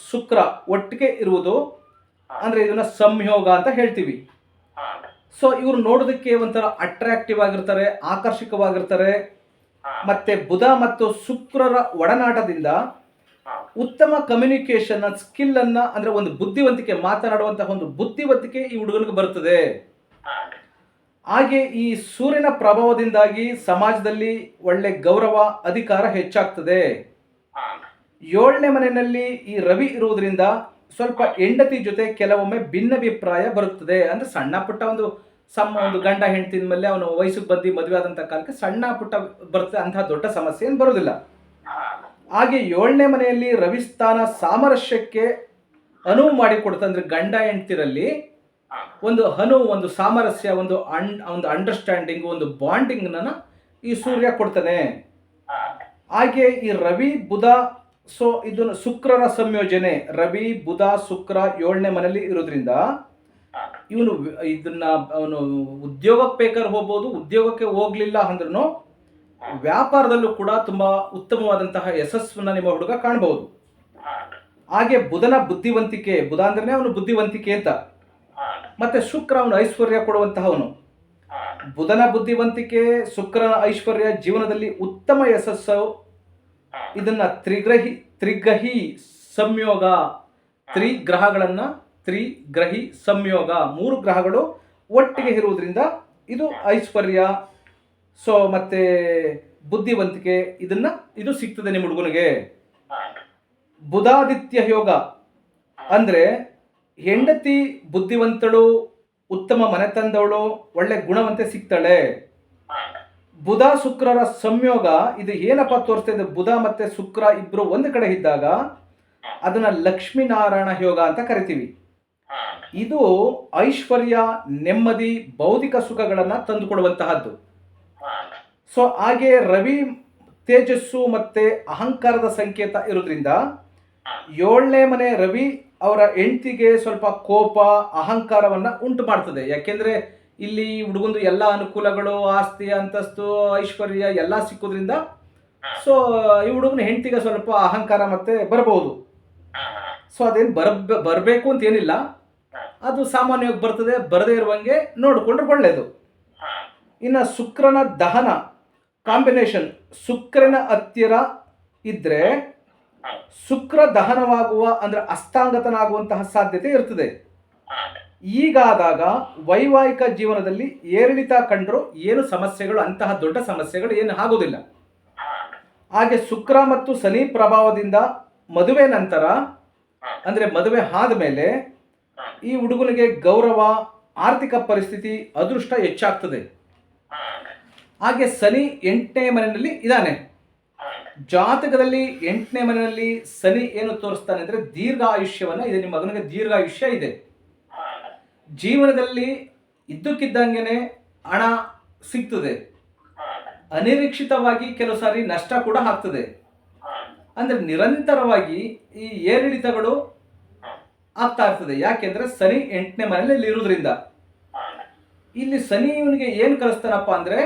A: ಶುಕ್ರ ಒಟ್ಟಿಗೆ ಇರುವುದು ಅಂದ್ರೆ ಇದನ್ನ ಸಂಯೋಗ ಅಂತ ಹೇಳ್ತೀವಿ. ಸೊ ಇವರು ನೋಡೋದಕ್ಕೆ ಒಂಥರ ಅಟ್ರಾಕ್ಟಿವ್ ಆಗಿರ್ತಾರೆ, ಆಕರ್ಷಕವಾಗಿರ್ತಾರೆ. ಮತ್ತೆ ಬುಧ ಮತ್ತು ಶುಕ್ರರ ಒಡನಾಟದಿಂದ ಉತ್ತಮ ಕಮ್ಯುನಿಕೇಶನ್ ಸ್ಕಿಲ್ ಅನ್ನ, ಅಂದ್ರೆ ಒಂದು ಬುದ್ಧಿವಂತಿಕೆ, ಮಾತನಾಡುವಂತಹ ಒಂದು ಬುದ್ಧಿವಂತಿಕೆ ಈ ಹುಡುಗನಿಗೆ ಬರ್ತದೆ. ಹಾಗೆ ಈ ಸೂರ್ಯನ ಪ್ರಭಾವದಿಂದಾಗಿ ಸಮಾಜದಲ್ಲಿ ಒಳ್ಳೆ ಗೌರವ, ಅಧಿಕಾರ ಹೆಚ್ಚಾಗ್ತದೆ. 7ನೇ ಮನೆಯಲ್ಲಿ ಈ ರವಿ ಇರುವುದರಿಂದ ಸ್ವಲ್ಪ ಹೆಂಡತಿ ಜೊತೆ ಕೆಲವೊಮ್ಮೆ ಭಿನ್ನಾಭಿಪ್ರಾಯ ಬರುತ್ತದೆ. ಅಂದ್ರೆ ಸಣ್ಣ ಪುಟ್ಟ ಒಂದು ಗಂಡ ಹೆಂಡತಿನ ಮೇಲೆ ಅವನು ವಯಸ್ಸಿಗೆ ಬಂದು ಮದುವೆ ಆದಂಥ ಕಾಲಕ್ಕೆ ಸಣ್ಣ ಪುಟ್ಟ ಬರುತ್ತೆ, ಅಂತಹ ದೊಡ್ಡ ಸಮಸ್ಯೆ ಏನು ಬರೋದಿಲ್ಲ. ಹಾಗೆ 7ನೇ ಮನೆಯಲ್ಲಿ ರವಿ ಸ್ಥಾನ ಸಾಮರಸ್ಯಕ್ಕೆ ಅನುವು ಮಾಡಿಕೊಡುತ್ತೆ. ಅಂದ್ರೆ ಗಂಡ ಹೆಂಡತಿರಲ್ಲಿ ಒಂದು ಸಾಮರಸ್ಯ, ಒಂದು ಅಂಡರ್ಸ್ಟ್ಯಾಂಡಿಂಗ್, ಒಂದು ಬಾಂಡಿಂಗ್ ಈ ಸೂರ್ಯ ಕೊಡ್ತಾನೆ. ಹಾಗೆ ಈ ರವಿ ಬುಧ, ಸೊ ಇದು ಶುಕ್ರರ ಸಂಯೋಜನೆ, ರವಿ ಬುಧ ಶುಕ್ರ 7ನೇ ಮನೆಯಲ್ಲಿ ಇರೋದ್ರಿಂದ ಇವನು ಇದನ್ನ ಅವನು ಉದ್ಯೋಗಕ್ಕೆ ಬೇಕಾದ್ರೆ ಹೋಗ್ಬೋದು, ಉದ್ಯೋಗಕ್ಕೆ ಹೋಗ್ಲಿಲ್ಲ ಅಂದ್ರೂ ವ್ಯಾಪಾರದಲ್ಲೂ ಕೂಡ ತುಂಬಾ ಉತ್ತಮವಾದಂತಹ ಯಶಸ್ಸನ್ನ ನಿಮ್ಮ ಹುಡುಗ ಕಾಣಬಹುದು. ಹಾಗೆ ಬುಧನ ಬುದ್ಧಿವಂತಿಕೆ, ಬುಧ ಅಂದ್ರೆ ಅವನು ಬುದ್ಧಿವಂತಿಕೆ ಅಂತ, ಮತ್ತೆ ಶುಕ್ರ ಅವನು ಐಶ್ವರ್ಯ ಕೊಡುವಂತಹವನು. ಬುಧನ ಬುದ್ಧಿವಂತಿಕೆ, ಶುಕ್ರನ ಐಶ್ವರ್ಯ, ಜೀವನದಲ್ಲಿ ಉತ್ತಮ ಯಶಸ್ಸು. ಇದನ್ನ ತ್ರಿಗ್ರಹಿ ಸಂಯೋಗ, ತ್ರಿಗ್ರಹಿ ಸಂಯೋಗ, 3 ಗ್ರಹಗಳು ಒಟ್ಟಿಗೆ ಇರುವುದರಿಂದ ಇದು ಐಶ್ವರ್ಯ, ಸೊ ಮತ್ತೆ ಬುದ್ಧಿವಂತಿಕೆ ಇದು ಸಿಗ್ತದೆ ನಿಮ್ಮ ಹುಡುಗನಿಗೆ. ಬುಧಾದಿತ್ಯ ಯೋಗ ಅಂದ್ರೆ ಹೆಂಡತಿ ಬುದ್ಧಿವಂತಳು, ಉತ್ತಮ ಮನೆತಂದವಳು, ಒಳ್ಳೆ ಗುಣವಂತೆ ಸಿಗ್ತಾಳೆ. ಬುಧ ಶುಕ್ರರ ಸಂಯೋಗ ಇದು ಏನಪ್ಪ ತೋರಿಸ್ತಾ ಇದೆ, ಬುಧ ಮತ್ತೆ ಶುಕ್ರ ಇಬ್ರು ಒಂದು ಕಡೆ ಇದ್ದಾಗ ಅದನ್ನ ಲಕ್ಷ್ಮೀನಾರಾಯಣ ಯೋಗ ಅಂತ ಕರಿತೀವಿ. ಇದು ಐಶ್ವರ್ಯ, ನೆಮ್ಮದಿ, ಬೌದ್ಧಿಕ ಸುಖಗಳನ್ನ ತಂದುಕೊಡುವಂತಹದ್ದು. ಸೊ ಹಾಗೆ ರವಿ ತೇಜಸ್ಸು ಮತ್ತೆ ಅಹಂಕಾರದ ಸಂಕೇತ ಇರೋದ್ರಿಂದ 7ನೇ ಮನೆ ರವಿ ಅವರ ಹೆಂಡತಿಗೆ ಸ್ವಲ್ಪ ಕೋಪ, ಅಹಂಕಾರವನ್ನ ಉಂಟು ಮಾಡ್ತದೆ. ಯಾಕೆಂದ್ರೆ ಇಲ್ಲಿ ಹುಡುಗಂದು ಎಲ್ಲ ಅನುಕೂಲಗಳು, ಆಸ್ತಿ, ಅಂತಸ್ತು, ಐಶ್ವರ್ಯ ಎಲ್ಲ ಸಿಕ್ಕೋದ್ರಿಂದ ಸೊ ಈ ಹುಡುಗನ ಹೆಂಡತಿಗೆ ಸ್ವಲ್ಪ ಅಹಂಕಾರ ಮತ್ತೆ ಬರಬಹುದು. ಸೊ ಅದೇನು ಬರಬೇಕು ಅಂತ ಏನಿಲ್ಲ, ಅದು ಸಾಮಾನ್ಯವಾಗಿ ಬರ್ತದೆ, ಬರದೇ ಇರುವಂಗೆ ನೋಡಿಕೊಂಡ್ರೆ ಒಳ್ಳೆಯದು. ಇನ್ನು ಶುಕ್ರನ ದಹನ ಕಾಂಬಿನೇಷನ್, ಶುಕ್ರನ ಹತ್ತಿರ ಇದ್ರೆ ಶುಕ್ರ ದಹನವಾಗುವ ಅಂದ್ರೆ ಅಸ್ತಾಂಗತನಾಗುವಂತಹ ಸಾಧ್ಯತೆ ಇರ್ತದೆ. ಈಗಾದಾಗ ವೈವಾಹಿಕ ಜೀವನದಲ್ಲಿ ಏರಿಳಿತ ಕಂಡ್ರು ಏನು ಸಮಸ್ಯೆಗಳು, ಅಂತಹ ದೊಡ್ಡ ಸಮಸ್ಯೆಗಳು ಏನು ಆಗೋದಿಲ್ಲ. ಹಾಗೆ ಶುಕ್ರ ಮತ್ತು ಶನಿ ಪ್ರಭಾವದಿಂದ ಮದುವೆ ನಂತರ ಅಂದ್ರೆ ಮದುವೆ ಆದಮೇಲೆ ಈ ಹುಡುಗನಿಗೆ ಗೌರವ, ಆರ್ಥಿಕ ಪರಿಸ್ಥಿತಿ, ಅದೃಷ್ಟ ಹೆಚ್ಚಾಗ್ತದೆ. ಹಾಗೆ ಶನಿ 8ನೇ ಮನೆಯಲ್ಲಿ ಇದ್ದಾನೆ. ಜಾತಕದಲ್ಲಿ 8ನೇ ಮನೆಯಲ್ಲಿ ಶನಿ ಏನು ತೋರಿಸ್ತಾನೆ ಅಂದ್ರೆ ದೀರ್ಘಾಯುಷ್ಯವನ್ನ ಇದೆ. ನಿಮ್ಮ ಮಗನಿಗೆ ದೀರ್ಘಾಯುಷ್ಯ ಇದೆ. ಜೀವನದಲ್ಲಿ ಇದ್ದಕ್ಕಿದ್ದಂಗೆನೆ ಹಣ ಸಿಗ್ತದೆ, ಅನಿರೀಕ್ಷಿತವಾಗಿ ಕೆಲವು ಸಾರಿ ನಷ್ಟ ಕೂಡ ಆಗ್ತದೆ. ಅಂದ್ರೆ ನಿರಂತರವಾಗಿ ಈ ಏರಿಳಿತಗಳು ಆಗ್ತಾ ಇರ್ತದೆ. ಯಾಕೆಂದ್ರೆ ಶನಿ 8ನೇ ಮನೆಯಲ್ಲಿ ಇರುವುದರಿಂದ. ಇಲ್ಲಿ ಶನಿ ಇವನಿಗೆ ಏನ್ ಕಲಿಸ್ತಾನಪ್ಪ ಅಂದ್ರೆ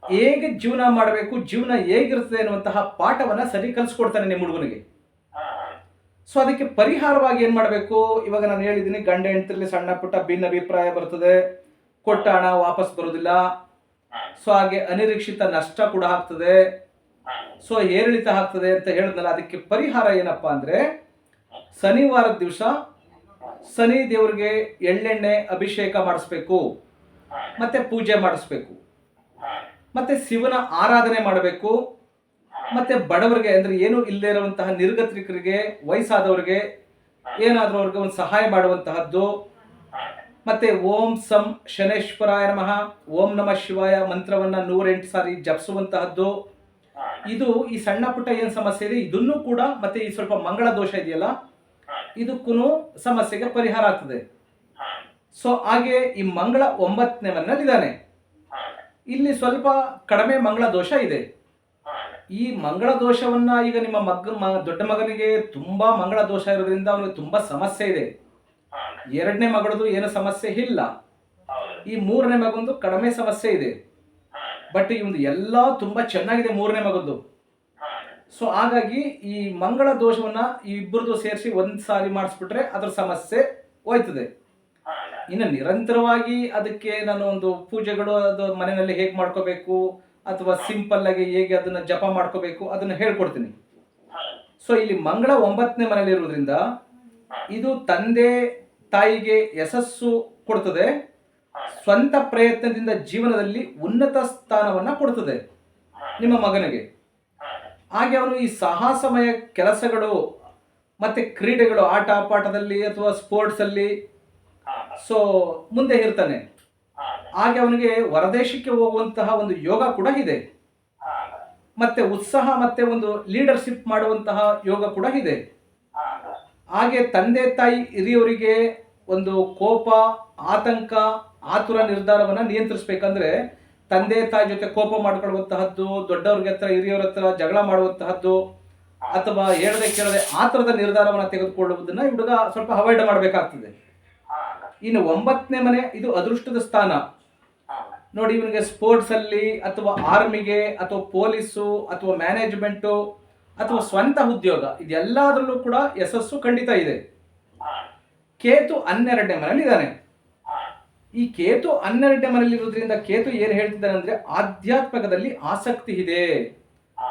A: ಹೇಗೆ ಜೀವನ ಮಾಡಬೇಕು, ಜೀವನ ಹೇಗಿರ್ತದೆ ಅನ್ನುವಂತಹ ಪಾಠವನ್ನ ಶನಿ ಕಲಿಸ್ಕೊಡ್ತಾನೆ ನಿಮ್ಮ ಹುಡುಗನಿಗೆ. ಸೊ ಅದಕ್ಕೆ ಪರಿಹಾರವಾಗಿ ಏನ್ ಮಾಡಬೇಕು, ಇವಾಗ ನಾನು ಹೇಳಿದ್ದೀನಿ, ಗಂಡ ಹೆಂಡತಿರಲ್ಲಿ ಸಣ್ಣ ಪುಟ್ಟ ಭಿನ್ನಾಭಿಪ್ರಾಯ ಬರ್ತದೆ, ಕೊಟ್ಟ ಹಣ ವಾಪಸ್ ಬರೋದಿಲ್ಲ, ಸೊ ಹಾಗೆ ಅನಿರೀಕ್ಷಿತ ನಷ್ಟ ಕೂಡ ಆಗ್ತದೆ, ಸೊ ಏರಿಳಿತ ಆಗ್ತದೆ ಅಂತ ಹೇಳಿದ್ನಲ್ಲ. ಅದಕ್ಕೆ ಪರಿಹಾರ ಏನಪ್ಪಾ ಅಂದ್ರೆ ಶನಿವಾರದ ದಿವಸ ಶನಿ ದೇವರಿಗೆ ಎಳ್ಳೆಣ್ಣೆ ಅಭಿಷೇಕ ಮಾಡಿಸ್ಬೇಕು, ಮತ್ತೆ ಪೂಜೆ ಮಾಡಿಸ್ಬೇಕು, ಮತ್ತೆ ಶಿವನ ಆರಾಧನೆ ಮಾಡಬೇಕು, ಮತ್ತೆ ಬಡವರಿಗೆ ಅಂದ್ರೆ ಏನು ಇಲ್ಲದೆ ಇರುವಂತಹ ನಿರ್ಗತಿಕರಿಗೆ, ವಯಸ್ಸಾದವರಿಗೆ ಏನಾದ್ರೂ ಅವ್ರಿಗೆ ಒಂದು ಸಹಾಯ ಮಾಡುವಂತಹದ್ದು, ಮತ್ತೆ ಓಂ ಸಂ ಶನೇಶ್ವರಾಯ ನಮಃ, ಓಂ ನಮಃ ಶಿವಾಯ ಮಂತ್ರವನ್ನ 108 ಸಾರಿ ಜಪಿಸುವಂತಹದ್ದು. ಇದು ಈ ಸಣ್ಣ ಪುಟ್ಟ ಏನ್ ಸಮಸ್ಯೆ ಇದೆ ಇದನ್ನು ಕೂಡ, ಮತ್ತೆ ಈ ಸ್ವಲ್ಪ ಮಂಗಳ ದೋಷ ಇದೆಯಲ್ಲ ಇದಕ್ಕೂ ಸಮಸ್ಯೆಗೆ ಪರಿಹಾರ ಆಗ್ತದೆ. ಸೊ ಹಾಗೆ ಈ ಮಂಗಳ 9ನೇ ಮನೆಯಲ್ಲಿ ಇದ್ದಾನೆ. ಇಲ್ಲಿ ಸ್ವಲ್ಪ ಕಡಿಮೆ ಮಂಗಳ ದೋಷ ಇದೆ. ಈ ಮಂಗಳ ದೋಷವನ್ನ ಈಗ ನಿಮ್ಮ ದೊಡ್ಡ ಮಗನಿಗೆ ತುಂಬಾ ಮಂಗಳ ದೋಷ ಇರೋದ್ರಿಂದ ಅವನಿಗೆ ತುಂಬಾ ಸಮಸ್ಯೆ ಇದೆ. 2ನೇ ಮಗಳದು ಏನು ಸಮಸ್ಯೆ ಇಲ್ಲ, ಈ 3ನೇ ಮಗಂದು ಕಡಿಮೆ ಸಮಸ್ಯೆ ಇದೆ. ಬಟ್ ಇವನು ಎಲ್ಲ ತುಂಬಾ ಚೆನ್ನಾಗಿದೆ 3ನೇ ಮಗದ್ದು. ಸೊ ಹಾಗಾಗಿ ಈ ಮಂಗಳ ದೋಷವನ್ನ ಈ ಇಬ್ಬರದು ಸೇರಿಸಿ ಒಂದ್ ಸಾರಿ ಮಾಡಿಸ್ಬಿಟ್ರೆ ಅದ್ರ ಸಮಸ್ಯೆ ಹೋಯ್ತದೆ. ಇನ್ನು ನಿರಂತರವಾಗಿ ಅದಕ್ಕೆ ನಾನು ಒಂದು ಪೂಜೆಗಳು ಅದು ಮನೆಯಲ್ಲಿ ಹೇಗೆ ಮಾಡ್ಕೋಬೇಕು ಅಥವಾ ಸಿಂಪಲ್ ಆಗಿ ಹೇಗೆ ಅದನ್ನ ಜಪ ಮಾಡ್ಕೋಬೇಕು ಅದನ್ನ ಹೇಳ್ಕೊಡ್ತೀನಿ. ಸೊ ಇಲ್ಲಿ ಮಂಗಳ 9ನೇ ಮನೆಯಲ್ಲಿ ಇರುವುದರಿಂದ ಇದು ತಂದೆ ತಾಯಿಗೆ ಯಶಸ್ಸು ಕೊಡ್ತದೆ, ಸ್ವಂತ ಪ್ರಯತ್ನದಿಂದ ಜೀವನದಲ್ಲಿ ಉನ್ನತ ಸ್ಥಾನವನ್ನ ಕೊಡ್ತದೆ ನಿಮ್ಮ ಮಗನಿಗೆ. ಹಾಗೆ ಅವನು ಈ ಸಾಹಸಮಯ ಕೆಲಸಗಳು ಮತ್ತೆ ಕ್ರೀಡೆಗಳು, ಆಟ ಪಾಠದಲ್ಲಿ ಅಥವಾ ಸ್ಪೋರ್ಟ್ಸ್ ಅಲ್ಲಿ ಸೊ ಮುಂದೆ ಇರ್ತಾನೆ. ಹಾಗೆ ಅವನಿಗೆ ಹೊರದೇಶಕ್ಕೆ ಹೋಗುವಂತಹ ಒಂದು ಯೋಗ ಕೂಡ ಇದೆ, ಮತ್ತೆ ಉತ್ಸಾಹ ಮತ್ತೆ ಒಂದು ಲೀಡರ್ಶಿಪ್ ಮಾಡುವಂತಹ ಯೋಗ ಕೂಡ ಇದೆ. ಹಾಗೆ ತಂದೆ ತಾಯಿ ಹಿರಿಯವರಿಗೆ ಒಂದು ಕೋಪ, ಆತಂಕ, ಆತುರ ನಿರ್ಧಾರವನ್ನ ನಿಯಂತ್ರಿಸಬೇಕಂದ್ರೆ ತಂದೆ ತಾಯಿ ಜೊತೆ ಕೋಪ ಮಾಡ್ಕೊಳ್ಳುವಂತಹದ್ದು, ದೊಡ್ಡವ್ರಿಗೆ ಹತ್ರ ಹಿರಿಯವರ ಹತ್ರ ಜಗಳ ಮಾಡುವಂತಹದ್ದು, ಅಥವಾ ಹೇಳದೆ ಕೇಳದೆ ಆತುರದ ನಿರ್ಧಾರವನ್ನ ತೆಗೆದುಕೊಳ್ಳುವುದನ್ನ ಈ ಹುಡುಗ ಸ್ವಲ್ಪ ಅವಾಯ್ಡ್ ಮಾಡಬೇಕಾಗ್ತದೆ. ಇನ್ನು 9ನೇ ಮನೆ ಇದು ಅದೃಷ್ಟದ ಸ್ಥಾನ.
B: ಹಾ
A: ನೋಡಿ, ಇವನಿಗೆ ಸ್ಪೋರ್ಟ್ಸ್ ಅಲ್ಲಿ ಅಥವಾ ಆರ್ಮಿಗೆ ಅಥವಾ ಪೊಲೀಸು ಅಥವಾ ಮ್ಯಾನೇಜ್ಮೆಂಟು ಅಥವಾ ಸ್ವಂತ ಉದ್ಯೋಗ ಇದೆಲ್ಲದರಲ್ಲೂ ಕೂಡ ಯಶಸ್ಸು ಖಂಡಿತ ಇದೆ.
B: ಹಾ
A: ಕೇತು 12ನೇ ಮನೇಲಿ ಇದ್ದಾನೆ.
B: ಹಾ
A: ಈ ಕೇತು 12ನೇ ಮನೇಲಿ ಇರೋದ್ರಿಂದ ಕೇತು ಏನ್ ಹೇಳ್ತಿದ್ದಾನೆ ಅಂದ್ರೆ ಆಧ್ಯಾತ್ಮಿಕದಲ್ಲಿ ಆಸಕ್ತಿ ಇದೆ.
B: ಹಾ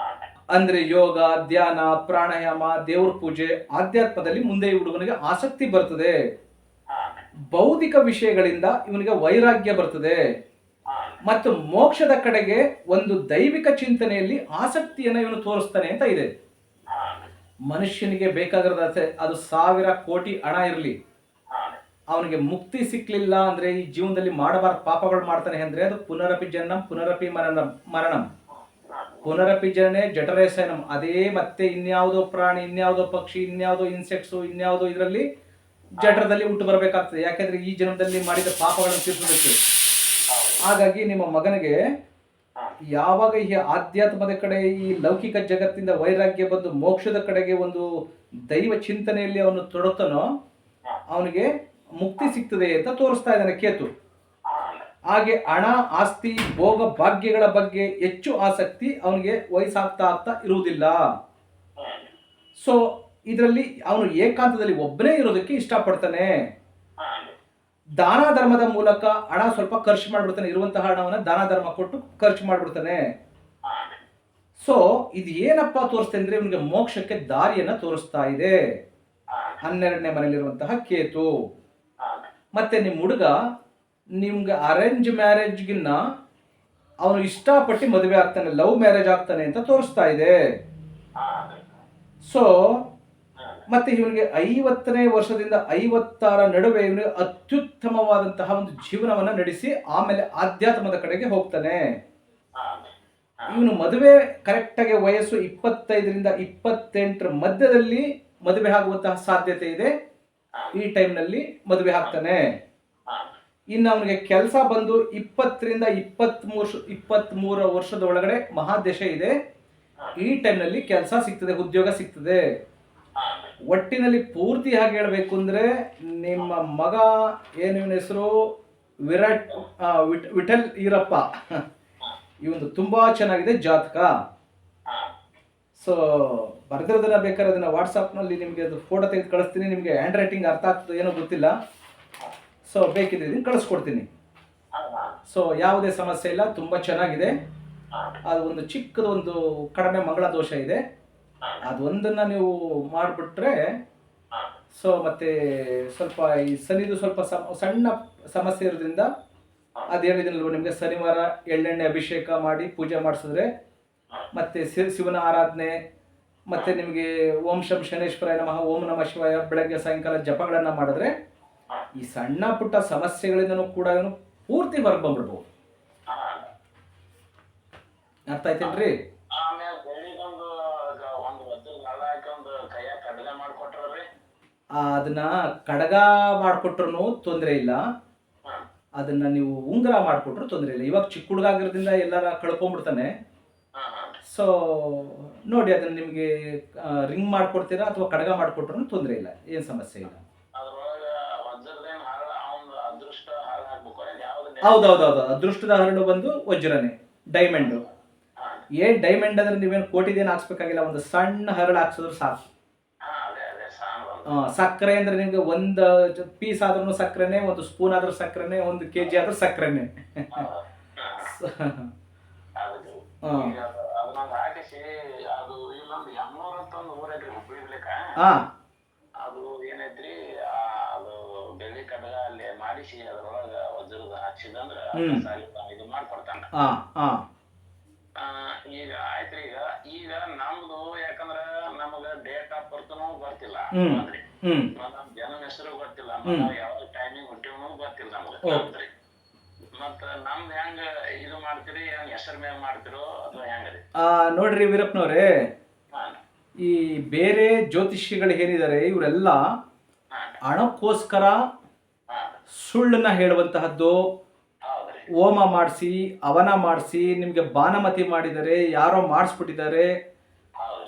A: ಅಂದ್ರೆ ಯೋಗ, ಧ್ಯಾನ, ಪ್ರಾಣಾಯಾಮ, ದೇವ್ರ ಪೂಜೆ, ಆಧ್ಯಾತ್ಮದಲ್ಲಿ ಮುಂದೆ ಈ ಹುಡುಗನಿಗೆ ಆಸಕ್ತಿ ಬರ್ತದೆ.
B: ಹಾ
A: ಬೌದ್ಧಿಕ ವಿಷಯಗಳಿಂದ ಇವನಿಗೆ ವೈರಾಗ್ಯ ಬರ್ತದೆ
B: ಹಾ
A: ಮತ್ತು ಮೋಕ್ಷದ ಕಡೆಗೆ ಒಂದು ದೈವಿಕ ಚಿಂತನೆಯಲ್ಲಿ ಆಸಕ್ತಿಯನ್ನು ಇವನು ತೋರಿಸ್ತಾನೆ ಅಂತ ಇದೆ.
B: ಹಾ
A: ಮನುಷ್ಯನಿಗೆ ಬೇಕಾಗಿರೋದಾದ್ರೆ ಅದು 1000 ಕೋಟಿ ಹಣ ಇರಲಿ,
B: ಹಾ
A: ಅವನಿಗೆ ಮುಕ್ತಿ ಸಿಕ್ಲಿಲ್ಲ ಅಂದ್ರೆ ಈ ಜೀವನದಲ್ಲಿ ಮಾಡಬಾರ್ದು ಪಾಪಗಳು ಮಾಡ್ತಾನೆ ಅಂದ್ರೆ ಅದು ಪುನರಪಿ ಜನನಂ ಪುನರಪಿ ಮರಣಂ. ಪುನರಪಿ ಜನನೇ ಜಠರೇಶಯನಂ. ಅದೇ ಮತ್ತೆ ಇನ್ಯಾವುದೋ ಪ್ರಾಣಿ, ಇನ್ಯಾವುದೋ ಪಕ್ಷಿ, ಇನ್ಯಾವುದೋ ಇನ್ಸೆಕ್ಟ್ಸು, ಇನ್ಯಾವುದೋ ಇದರಲ್ಲಿ ಜಠರದಲ್ಲಿ ಹುಟ್ಟು ಬರಬೇಕಾಗ್ತದೆ. ಯಾಕೆಂದ್ರೆ ಈ ಜನ್ಮದಲ್ಲಿ ಮಾಡಿದ ಪಾಪಗಳನ್ನು ತೀರ್ಸೋದಕ್ಕೆ. ಹಾಗಾಗಿ ನಿಮ್ಮ ಮಗನಿಗೆ ಯಾವಾಗ ಈ ಆಧ್ಯಾತ್ಮದ ಕಡೆ, ಈ ಲೌಕಿಕ ಜಗತ್ತಿಂದ ವೈರಾಗ್ಯ ಬಂದು ಮೋಕ್ಷದ ಕಡೆಗೆ ಒಂದು ದೈವ ಚಿಂತನೆಯಲ್ಲಿ ಅವನು ತೊಡತಾನೋ ಅವನಿಗೆ ಮುಕ್ತಿ ಸಿಗ್ತದೆ ಅಂತ ತೋರಿಸ್ತಾ ಇದ್ದಾನೆ ಕೇತು. ಹಾಗೆ ಹಣ, ಆಸ್ತಿ, ಭೋಗ, ಭಾಗ್ಯಗಳ ಬಗ್ಗೆ ಹೆಚ್ಚು ಆಸಕ್ತಿ ಅವನಿಗೆ ವಯಸ್ಸಾಗ್ತಾ ಇರುವುದಿಲ್ಲ. ಸೊ ಇದರಲ್ಲಿ ಅವನು ಏಕಾಂತದಲ್ಲಿ ಒಬ್ಬನೇ ಇರೋದಕ್ಕೆ ಇಷ್ಟಪಡ್ತಾನೆ. ದಾನ ಧರ್ಮದ ಮೂಲಕ ಹಣ ಸ್ವಲ್ಪ ಖರ್ಚು ಮಾಡ್ಬಿಡ್ತಾನೆ. ಇರುವಂತಹ ಹಣವನ್ನು ದಾನ ಧರ್ಮ ಕೊಟ್ಟು ಖರ್ಚು ಮಾಡ್ಬಿಡ್ತಾನೆ. ಸೊ ಇದು ಏನಪ್ಪಾ ತೋರಿಸ್ತಾ ಅಂದ್ರೆ ಇವನಿಗೆ ಮೋಕ್ಷಕ್ಕೆ ದಾರಿಯನ್ನ ತೋರಿಸ್ತಾ ಇದೆ 12ನೇ ಮನೆಯಲ್ಲಿರುವಂತಹ ಕೇತು. ಮತ್ತೆ ನಿಮ್ಮ ಹುಡುಗ ನಿಮ್ಗೆ ಅರೇಂಜ್ ಮ್ಯಾರೇಜ್ಗಿನ್ನ ಅವನು ಇಷ್ಟಪಟ್ಟು ಮದುವೆ ಆಗ್ತಾನೆ, ಲವ್ ಮ್ಯಾರೇಜ್ ಆಗ್ತಾನೆ ಅಂತ ತೋರಿಸ್ತಾ ಇದೆ. ಸೊ ಮತ್ತೆ ಇವನಿಗೆ 50ನೇ ವರ್ಷದಿಂದ 56 ನಡುವೆ ಇವನಿಗೆ ಅತ್ಯುತ್ತಮವಾದಂತಹ ಒಂದು ಜೀವನವನ್ನ ನಡೆಸಿ ಆಮೇಲೆ ಆಧ್ಯಾತ್ಮದ ಕಡೆಗೆ ಹೋಗ್ತಾನೆ. ಇವನು ಮದುವೆ ಕರೆಕ್ಟಾಗಿ ವಯಸ್ಸು 25ರಿಂದ 28 ಮಧ್ಯದಲ್ಲಿ ಮದುವೆ ಆಗುವಂತಹ ಸಾಧ್ಯತೆ ಇದೆ. ಈ ಟೈಮ್ನಲ್ಲಿ ಮದುವೆ ಆಗ್ತಾನೆ. ಇನ್ನು ಅವನಿಗೆ ಕೆಲಸ ಬಂದು 20ರಿಂದ 23 ವರ್ಷದ ಒಳಗಡೆ ಮಹಾದಶೆ ಇದೆ. ಈ ಟೈಮ್ನಲ್ಲಿ ಕೆಲಸ ಸಿಗ್ತದೆ, ಉದ್ಯೋಗ ಸಿಗ್ತದೆ. ಒಟ್ಟಿನಲ್ಲಿ ಪೂರ್ತಿಯಾಗಿ ಹೇಳಬೇಕು ಅಂದ್ರೆ ನಿಮ್ಮ ಮಗ ಏನು ಇವನ ಹೆಸರು ವಿಠಲ್ ಈರಪ್ಪ, ಇವನು ತುಂಬಾ ಚೆನ್ನಾಗಿದೆ ಜಾತಕ. ಸೊ ಬರೆದಿರೋದನ್ನ ಬೇಕಾದ್ರೆ ಅದನ್ನ ವಾಟ್ಸಪ್ನಲ್ಲಿ ನಿಮಗೆ ಅದು ಫೋಟೋ ತೆಗೆದು ಕಳಿಸ್ತೀನಿ. ನಿಮಗೆ ಹ್ಯಾಂಡ್ ರೈಟಿಂಗ್ ಅರ್ಥ ಆಗ್ತದೆ ಏನೋ ಗೊತ್ತಿಲ್ಲ. ಸೊ ಬೇಕಿದ್ರೆ ಕಳಿಸ್ಕೊಡ್ತೀನಿ. ಸೊ ಯಾವುದೇ ಸಮಸ್ಯೆ ಇಲ್ಲ, ತುಂಬ ಚೆನ್ನಾಗಿದೆ. ಅದು ಒಂದು ಚಿಕ್ಕದೊಂದು ಕಡಿಮೆ ಮಂಗಳ ದೋಷ ಇದೆ, ಅದೊಂದನ್ನು ನೀವು ಮಾಡಿಬಿಟ್ರೆ ಸೊ ಮತ್ತೆ ಸ್ವಲ್ಪ ಈ ಶನಿದು ಸ್ವಲ್ಪ ಸಣ್ಣ ಸಮಸ್ಯೆ ಇರೋದ್ರಿಂದ ಅದು ಹೇಳಿದ್ನಲ್ವ ನಿಮಗೆ, ಶನಿವಾರ ಎಳ್ಳೆಣ್ಣೆ ಅಭಿಷೇಕ ಮಾಡಿ ಪೂಜೆ ಮಾಡಿಸಿದ್ರೆ ಮತ್ತೆ ಶಿವನ ಆರಾಧನೆ ಮತ್ತೆ ನಿಮಗೆ ಓಂ ಶಂ ಶನೇಶ್ವರಾಯ ನಮಃ, ಓಂ ನಮಃ ಶಿವಾಯ ಬೆಳಗ್ಗೆ ಸಾಯಂಕಾಲ ಜಪಗಳನ್ನು ಮಾಡಿದ್ರೆ ಈ ಸಣ್ಣ ಪುಟ್ಟ ಸಮಸ್ಯೆಗಳಿಂದನೂ ಕೂಡ ಇವನು ಪೂರ್ತಿ ಹೊರಗೆ ಬಂದ್ಬಿಡ್ಬೋದು. ಅರ್ಥ ಆಯ್ತೇನ್ರಿ? ಅದನ್ನ ಕಡಗ ಮಾಡಿಕೊಟ್ರು ತೊಂದರೆ ಇಲ್ಲ, ಅದನ್ನ ನೀವು ಉಂಗುರ ಮಾಡಿಕೊಟ್ರು ತೊಂದರೆ ಇಲ್ಲ. ಇವಾಗ ಚಿಕ್ಕ ಹುಡುಗ ಆಗಿರೋದ್ರಿಂದ ಎಲ್ಲರ ಕಳ್ಕೊಂಡ್ಬಿಡ್ತಾನೆ. ಸೊ ನೋಡಿ, ಅದನ್ನ ನಿಮಗೆ ರಿಂಗ್ ಮಾಡಿಕೊಡ್ತೀರಾ ಅಥವಾ ಕಡಗ ಮಾಡಿಕೊಟ್ರು ತೊಂದರೆ ಇಲ್ಲ, ಏನು ಸಮಸ್ಯೆ ಇಲ್ಲ. ಹೌದೌದೌದು, ಅದೃಷ್ಟದ ಹರಳು ಬಂದು ವಜ್ರನೇ, ಡೈಮಂಡು. ಏನ್ ಡೈಮಂಡ್ ಅಂದ್ರೆ ನೀವೇನು ಕೋಟಿದೇನು ಹಾಕ್ಸ್ಬೇಕಾಗಿಲ್ಲ, ಒಂದು ಸಣ್ಣ ಹರಳು ಹಾಕ್ಸಿದ್ರು ಸಾಕು. ಸಕ್ಕರೆ ಅಂದ್ರೆ ನಿಮ್ಗೆ ಒಂದು ಪೀಸ್ ಆದ್ರೂ ಸಕ್ಕರೆನೆ, ಒಂದು ಸ್ಪೂನ್ ಆದ್ರೂ ಸಕ್ಕರೆನೆ, 1 kg ಆದ್ರೂ ಸಕ್ಕರೆನೆ.
B: ಅದು ಏನೈತ್ರಿ, ಅದು ಬೆಳ್ಳಿ ಕಡಗ ಅಲ್ಲಿ ಮಾಡಿಸಿ ಅದ್ರೊಳಗ ವಜ್ರದ ಹಾಕ್ಸಿದಂದ್ರ ಇದು ಮಾಡ್ಕೊಡ್ತಾನ. ಈಗ ಆಯ್ತ್ರಿ, ಈಗ ನಮ್ದು ಯಾಕಂದ್ರ ನಮಗ ಡೇಟ್ ಆಫ್ ಬರ್ತ್ನು ಗೊತ್ತಿಲ್ಲ, ನಮ್ ಜನ್ಮ ಹೆಸರು ಗೊತ್ತಿಲ್ಲ, ಯಾವ ಟೈಮಿಂಗ್ ಹುಟ್ಟಿವನು ಗೊತ್ತಿಲ್ಲ ನಮ್ಗೆ. ಮತ್ತ ನಮ್ದು ಹೆಂಗ ಇದು ಮಾಡ್ತೀರಿ, ಹೆಂಗ್ ಹೆಸರು ಮ್ಯಾಗ ಮಾಡ್ತಿರೋ ಅಥವಾ ಹೆಂಗ್ರಿ?
A: ನೋಡ್ರಿ ವೀರಪ್ಪನವ್ರೆ, ಈ ಬೇರೆ ಜ್ಯೋತಿಷಿಗಳು ಏನಿದ್ದಾರೆ ಇವರೆಲ್ಲ ಹಣಕ್ಕೋಸ್ಕರ ಸುಳ್ಳನ್ನ ಹೇಳುವಂತಹದ್ದು, ಹೋಮ ಮಾಡಿಸಿ ಅವನ ಮಾಡಿಸಿ ನಿಮಗೆ ಬಾನಮತಿ ಮಾಡಿದ್ದಾರೆ, ಯಾರೋ ಮಾಡಿಸ್ಬಿಟ್ಟಿದ್ದಾರೆ,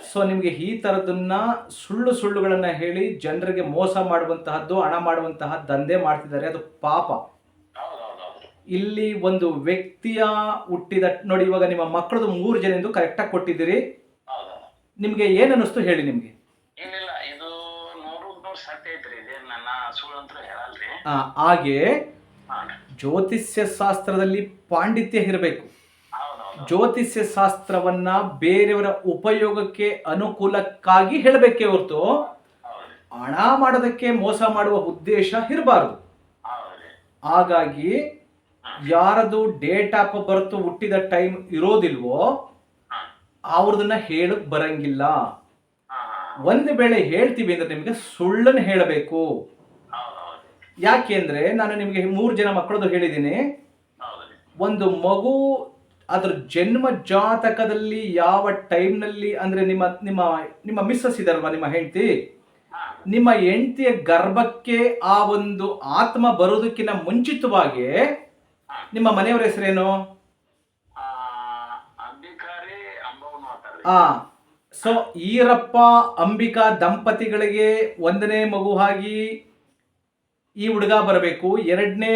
A: ಸೊ ನಿಮಗೆ ಈ ಥರದನ್ನ ಸುಳ್ಳುಗಳನ್ನು ಹೇಳಿ ಜನರಿಗೆ ಮೋಸ ಮಾಡುವಂತಹದ್ದು, ಹಣ ಮಾಡುವಂತಹ ದಂಧೆ ಮಾಡ್ತಿದ್ದಾರೆ. ಅದು ಪಾಪ. ಇಲ್ಲಿ ಒಂದು ವ್ಯಕ್ತಿಯ ಹುಟ್ಟಿದ ನೋಡಿ, ಇವಾಗ ನಿಮ್ಮ ಮಕ್ಕಳದು 3 ಜನ ಎಂದು ಕರೆಕ್ಟಾಗಿ ಕೊಟ್ಟಿದ್ದೀರಿ. ನಿಮಗೆ ಏನು ಅನ್ನಿಸ್ತು ಹೇಳಿ ನಿಮಗೆ?
B: ಇಲ್ಲ ಇದು 100% ಸತ್ಯ ಐತ್ರಿ, ಇದೇನ್ ನನ್ನ ಸುಳ್ಳು ಅಂತ ಹೇಳಲ್ರಿ.
A: ಹಾಗೆ ಜ್ಯೋತಿಷ್ಯ ಶಾಸ್ತ್ರದಲ್ಲಿ ಪಾಂಡಿತ್ಯ ಇರಬೇಕು. ಜ್ಯೋತಿಷ್ಯ ಶಾಸ್ತ್ರವನ್ನ ಬೇರೆಯವರ ಉಪಯೋಗಕ್ಕೆ ಅನುಕೂಲಕ್ಕಾಗಿ ಹೇಳಬೇಕೇ ಹೊರತು ಹಣ ಮಾಡೋದಕ್ಕೆ ಮೋಸ ಮಾಡುವ ಉದ್ದೇಶ ಇರಬಾರ್ದು. ಹಾಗಾಗಿ ಯಾರದು ಡೇಟ್ ಆಫ್ ಬರ್ತ್ ಹುಟ್ಟಿದ ಟೈಮ್ ಇರೋದಿಲ್ವೋ ಅವ್ರದನ್ನ ಹೇಳಕ್ ಬರಂಗಿಲ್ಲ. ಒಂದು ವೇಳೆ ಹೇಳ್ತೀವಿ ಅಂದ್ರೆ ನಿಮಗೆ ಸುಳ್ಳನ್ನು ಹೇಳಬೇಕು. ಯಾಕೆಂದ್ರೆ ನಾನು ನಿಮಗೆ 3 ಜನ ಮಕ್ಕಳದು ಹೇಳಿದ್ದೀನಿ. ಒಂದು ಮಗು ಅದ್ರ ಜನ್ಮ ಜಾತಕದಲ್ಲಿ ಯಾವ ಟೈಮ್ನಲ್ಲಿ ಅಂದ್ರೆ ನಿಮ್ಮ ನಿಮ್ಮ ನಿಮ್ಮ ಮಿಸ್ಸಸ್ ಇದಾರಲ್ವಾ, ನಿಮ್ಮ ಹೆಂಡತಿ, ನಿಮ್ಮ ಹೆಂಡತಿಯ ಗರ್ಭಕ್ಕೆ ಆ ಒಂದು ಆತ್ಮ ಬರೋದಕ್ಕಿಂತ ಮುಂಚಿತವಾಗಿ ನಿಮ್ಮ ಮನೆಯವರ ಹೆಸರೇನು? ಸೊ ಈರಪ್ಪ ಅಂಬಿಕಾ ದಂಪತಿಗಳಿಗೆ 1ನೇ ಮಗುವಾಗಿ ಈ ಹುಡುಗ ಬರಬೇಕು, 2ನೇ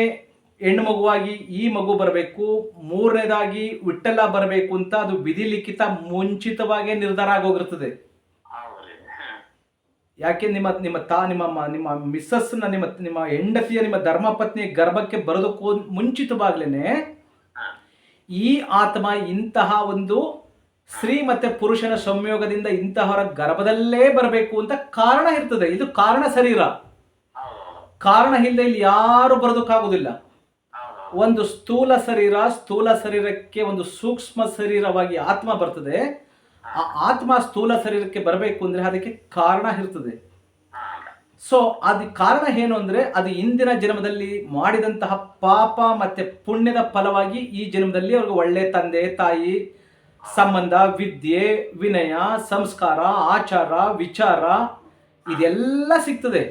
A: ಹೆಣ್ಣು ಮಗುವಾಗಿ ಈ ಮಗು ಬರಬೇಕು, 3ನೇದಾಗಿ ವಿಠ್ಠಲ ಬರಬೇಕು ಅಂತ ಅದು ವಿಧಿ ಲಿಖಿತ ಮುಂಚಿತವಾಗಿ ನಿರ್ಧಾರ ಆಗೋಗಿರ್ತದೆ. ಯಾಕೆ ನಿಮ್ಮ ನಿಮ್ಮ ನಿಮ್ಮ ಮಿಸ್ಸಸ್ನ ನಿಮ್ಮ ಹೆಂಡತಿಯ ನಿಮ್ಮ ಧರ್ಮಪತ್ನಿಯ ಗರ್ಭಕ್ಕೆ ಬರೋದಕ್ಕೂ ಮುಂಚಿತವಾಗ್ಲೇನೆ ಈ ಆತ್ಮ ಇಂತಹ ಒಂದು ಸ್ತ್ರೀ ಮತ್ತೆ ಪುರುಷನ ಸಂಯೋಗದಿಂದ ಇಂತಹವರ ಗರ್ಭದಲ್ಲೇ ಬರಬೇಕು ಅಂತ ಕಾರಣ ಇರ್ತದೆ. ಇದು ಕಾರಣ ಶರೀರ. ಕಾರಣ ಇಲ್ಲದೆ ಇಲ್ಲಿ ಯಾರು ಬರೋದಕ್ಕಾಗುದಿಲ್ಲ. ಒಂದು ಸ್ಥೂಲ ಶರೀರಕ್ಕೆ ಒಂದು ಸೂಕ್ಷ್ಮ ಶರೀರವಾಗಿ ಆತ್ಮ ಬರ್ತದೆ. ಆ ಆತ್ಮ ಸ್ಥೂಲ ಶರೀರಕ್ಕೆ ಬರಬೇಕು ಅಂದ್ರೆ ಅದಕ್ಕೆ ಕಾರಣ ಇರ್ತದೆ. ಸೊ ಅದು ಕಾರಣ ಏನು ಅಂದ್ರೆ ಅದು ಇಂದಿನ ಜನ್ಮದಲ್ಲಿ ಮಾಡಿದಂತಹ ಪಾಪ ಮತ್ತೆ ಪುಣ್ಯದ ಫಲವಾಗಿ ಈ ಜನ್ಮದಲ್ಲಿ ಅವ್ರಿಗೆ ಒಳ್ಳೆ ತಂದೆ ತಾಯಿ ಸಂಬಂಧ, ವಿದ್ಯೆ, ವಿನಯ, ಸಂಸ್ಕಾರ, ಆಚಾರ, ವಿಚಾರ ಇದೆಲ್ಲ ಸಿಗ್ತದೆ.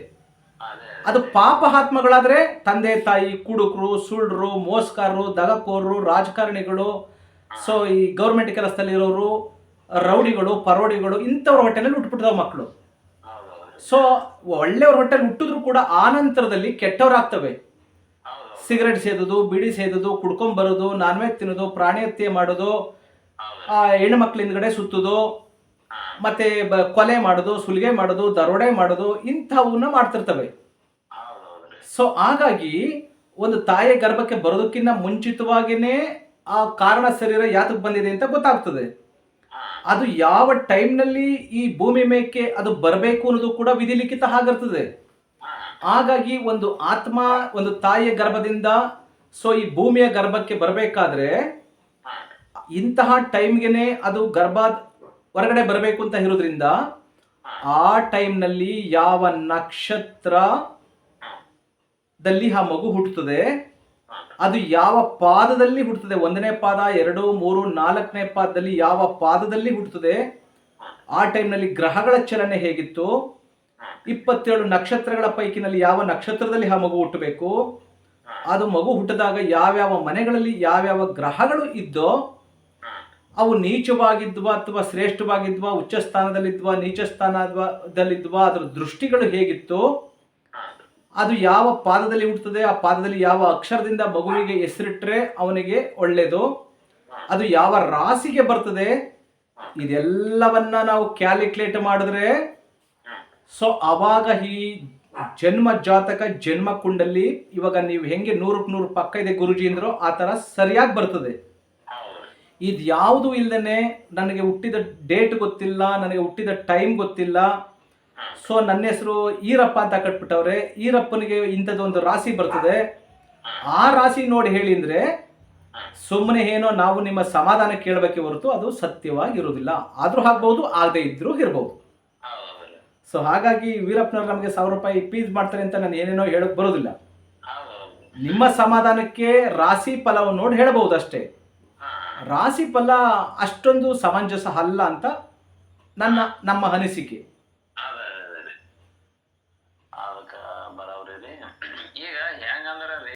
A: ಅದು ಪಾಪ ಆತ್ಮಗಳಾದ್ರೆ ತಂದೆ ತಾಯಿ ಕುಡುಕರು, ಸುಳ್ಳು, ಮೋಸ್ಕಾರರು, ದಗಕೋರರು, ರಾಜಕಾರಣಿಗಳು, ಸೊ ಈ ಗೌರ್ಮೆಂಟ್ ಕೆಲಸದಲ್ಲಿರೋರು, ರೌಡಿಗಳು, ಪರೋಡಿಗಳು ಇಂಥವ್ರ ಹೊಟ್ಟೆನಲ್ಲಿ ಹುಟ್ಟುಬಿಟ್ಟಿದಾವ ಮಕ್ಕಳು. ಸೊ ಒಳ್ಳೆಯವ್ರ ಹೊಟ್ಟೆಲಿ ಹುಟ್ಟಿದ್ರು ಕೂಡ ಆ ನಂತರದಲ್ಲಿ ಕೆಟ್ಟವರಾಗ್ತವೆ. ಸಿಗರೆಟ್ ಸೇದೋದು, ಬಿಡಿ ಸೇದೋದು, ಕುಡ್ಕೊಂಬರೋದು, ನಾನ್ ವೆಜ್ ತಿನ್ನೋದು, ಪ್ರಾಣಿ ಹತ್ಯೆ ಮಾಡೋದು, ಹೆಣ್ಣು ಮಕ್ಳ ಹಿಂದ್ಗಡೆ ಸುತ್ತೋದು, ಮತ್ತೆ ಕೊಲೆ ಮಾಡೋದು, ಸುಲಿಗೆ ಮಾಡೋದು, ದರೋಡೆ ಮಾಡೋದು ಇಂಥವನ್ನ ಮಾಡ್ತಿರ್ತವೆ. ಸೊ ಹಾಗಾಗಿ ಒಂದು ತಾಯಿಯ ಗರ್ಭಕ್ಕೆ ಬರೋದಕ್ಕಿಂತ ಮುಂಚಿತವಾಗಿಯೇ ಆ ಕಾರಣ ಶರೀರ ಯಾತಕ್ಕೆ ಬಂದಿದೆ ಅಂತ ಗೊತ್ತಾಗ್ತದೆ. ಅದು ಯಾವ ಟೈಮ್ನಲ್ಲಿ ಈ ಭೂಮಿ ಮೇಕ್ಕೆ ಅದು ಬರಬೇಕು ಅನ್ನೋದು ಕೂಡ ವಿಧಿ ಲಿಖಿತ ಆಗಿರ್ತದೆ. ಹಾಗಾಗಿ ಒಂದು ಆತ್ಮ ಒಂದು ತಾಯಿಯ ಗರ್ಭದಿಂದ ಸೊ ಈ ಭೂಮಿಯ ಗರ್ಭಕ್ಕೆ ಬರಬೇಕಾದ್ರೆ ಇಂತಹ ಟೈಮ್ಗೆನೆ ಅದು ಗರ್ಭ ಹೊರಗಡೆ ಬರಬೇಕು ಅಂತ ಇರೋದ್ರಿಂದ ಆ ಟೈಮ್ನಲ್ಲಿ ಯಾವ ನಕ್ಷತ್ರದಲ್ಲಿ ಆ ಮಗು ಹುಟ್ಟುತ್ತದೆ, ಅದು ಯಾವ ಪಾದದಲ್ಲಿ ಹುಟ್ಟುತ್ತದೆ, 1ನೇ ಪಾದ, 2, 3, 4ನೇ ಪಾದದಲ್ಲಿ ಯಾವ ಪಾದದಲ್ಲಿ ಹುಟ್ಟುತ್ತದೆ, ಆ ಟೈಮ್ನಲ್ಲಿ ಗ್ರಹಗಳ ಚಲನೆ ಹೇಗಿತ್ತು, 27 ನಕ್ಷತ್ರಗಳ ಪೈಕಿನಲ್ಲಿ ಯಾವ ನಕ್ಷತ್ರದಲ್ಲಿ ಆ ಮಗು ಹುಟ್ಟಬೇಕು, ಅದು ಮಗು ಹುಟ್ಟಿದಾಗ ಯಾವ್ಯಾವ ಮನೆಗಳಲ್ಲಿ ಯಾವ್ಯಾವ ಗ್ರಹಗಳು ಇದ್ದೋ ಅವು ನೀಚವಾಗಿದ್ವಾ ಅಥವಾ ಶ್ರೇಷ್ಠವಾಗಿದ್ವಾ, ಉಚ್ಚ ಸ್ಥಾನದಲ್ಲಿದ್ವಾ, ನೀಚ ಸ್ಥಾನದಲ್ಲಿದ್ವಾ, ಅದರ ದೃಷ್ಟಿಗಳು ಹೇಗಿತ್ತು, ಅದು ಯಾವ ಪಾದದಲ್ಲಿ ಹುಟ್ಟುತ್ತದೆ, ಆ ಪಾದದಲ್ಲಿ ಯಾವ ಅಕ್ಷರದಿಂದ ಮಗುವಿಗೆ ಹೆಸರಿಟ್ರೆ ಅವನಿಗೆ ಒಳ್ಳೆಯದು, ಅದು ಯಾವ ರಾಶಿಗೆ ಬರ್ತದೆ, ಇದೆಲ್ಲವನ್ನ ನಾವು ಕ್ಯಾಲ್ಕುಲೇಟ್ ಮಾಡಿದ್ರೆ ಸೊ ಅವಾಗ ಈ ಜನ್ಮ ಜಾತಕ ಜನ್ಮ ಕುಂಡಲ್ಲಿ ಇವಾಗ ನೀವು ಹೆಂಗೆ 100ಕ್ಕೆ 100 ಪಕ್ಕ ಇದೆ ಗುರುಜಿ ಅಂದ್ರೋ ಆ ಥರ ಸರಿಯಾಗಿ ಬರ್ತದೆ. ಇದು ಯಾವುದು ಇಲ್ಲದೇ ನನಗೆ ಹುಟ್ಟಿದ ಡೇಟ್ ಗೊತ್ತಿಲ್ಲ, ನನಗೆ ಹುಟ್ಟಿದ ಟೈಮ್ ಗೊತ್ತಿಲ್ಲ, ಸೊ ನನ್ನ ಹೆಸರು ಈರಪ್ಪ ಅಂತ ಕಟ್ಬಿಟ್ಟವ್ರೆ, ಈರಪ್ಪನಿಗೆ ಇಂಥದ್ದೊಂದು ರಾಶಿ ಬರ್ತದೆ, ಆ ರಾಶಿ ನೋಡಿ ಹೇಳಿ ಅಂದ್ರೆ ಸುಮ್ಮನೆ ಏನೋ ನಾವು ನಿಮ್ಮ ಸಮಾಧಾನ ಕೇಳಬೇಕೆ ಹೊರತು ಅದು ಸತ್ಯವಾಗಿರೋದಿಲ್ಲ. ಆದ್ರೂ ಆಗ್ಬಹುದು, ಆಗದೆ ಇದ್ರೂ ಇರ್ಬೋದು. ಸೊ ಹಾಗಾಗಿ ವೀರಪ್ಪನವ್ರು ನಮಗೆ 1000 ರೂಪಾಯಿ ಫೀಸ್ ಮಾಡ್ತಾರೆ ಅಂತ ನಾನು ಏನೇನೋ ಹೇಳಕ್ ಬರೋದಿಲ್ಲ. ನಿಮ್ಮ ಸಮಾಧಾನಕ್ಕೆ ರಾಶಿ ಫಲವನ್ನು ನೋಡಿ ಹೇಳಬಹುದು ಅಷ್ಟೇ. ರಾಶಿ ಫಲ ಅಷ್ಟೊಂದು ಸಮಂಜಸ ಅಲ್ಲ ಅಂತ ನಮ್ಮ ಅನಿಸಿಕೆ.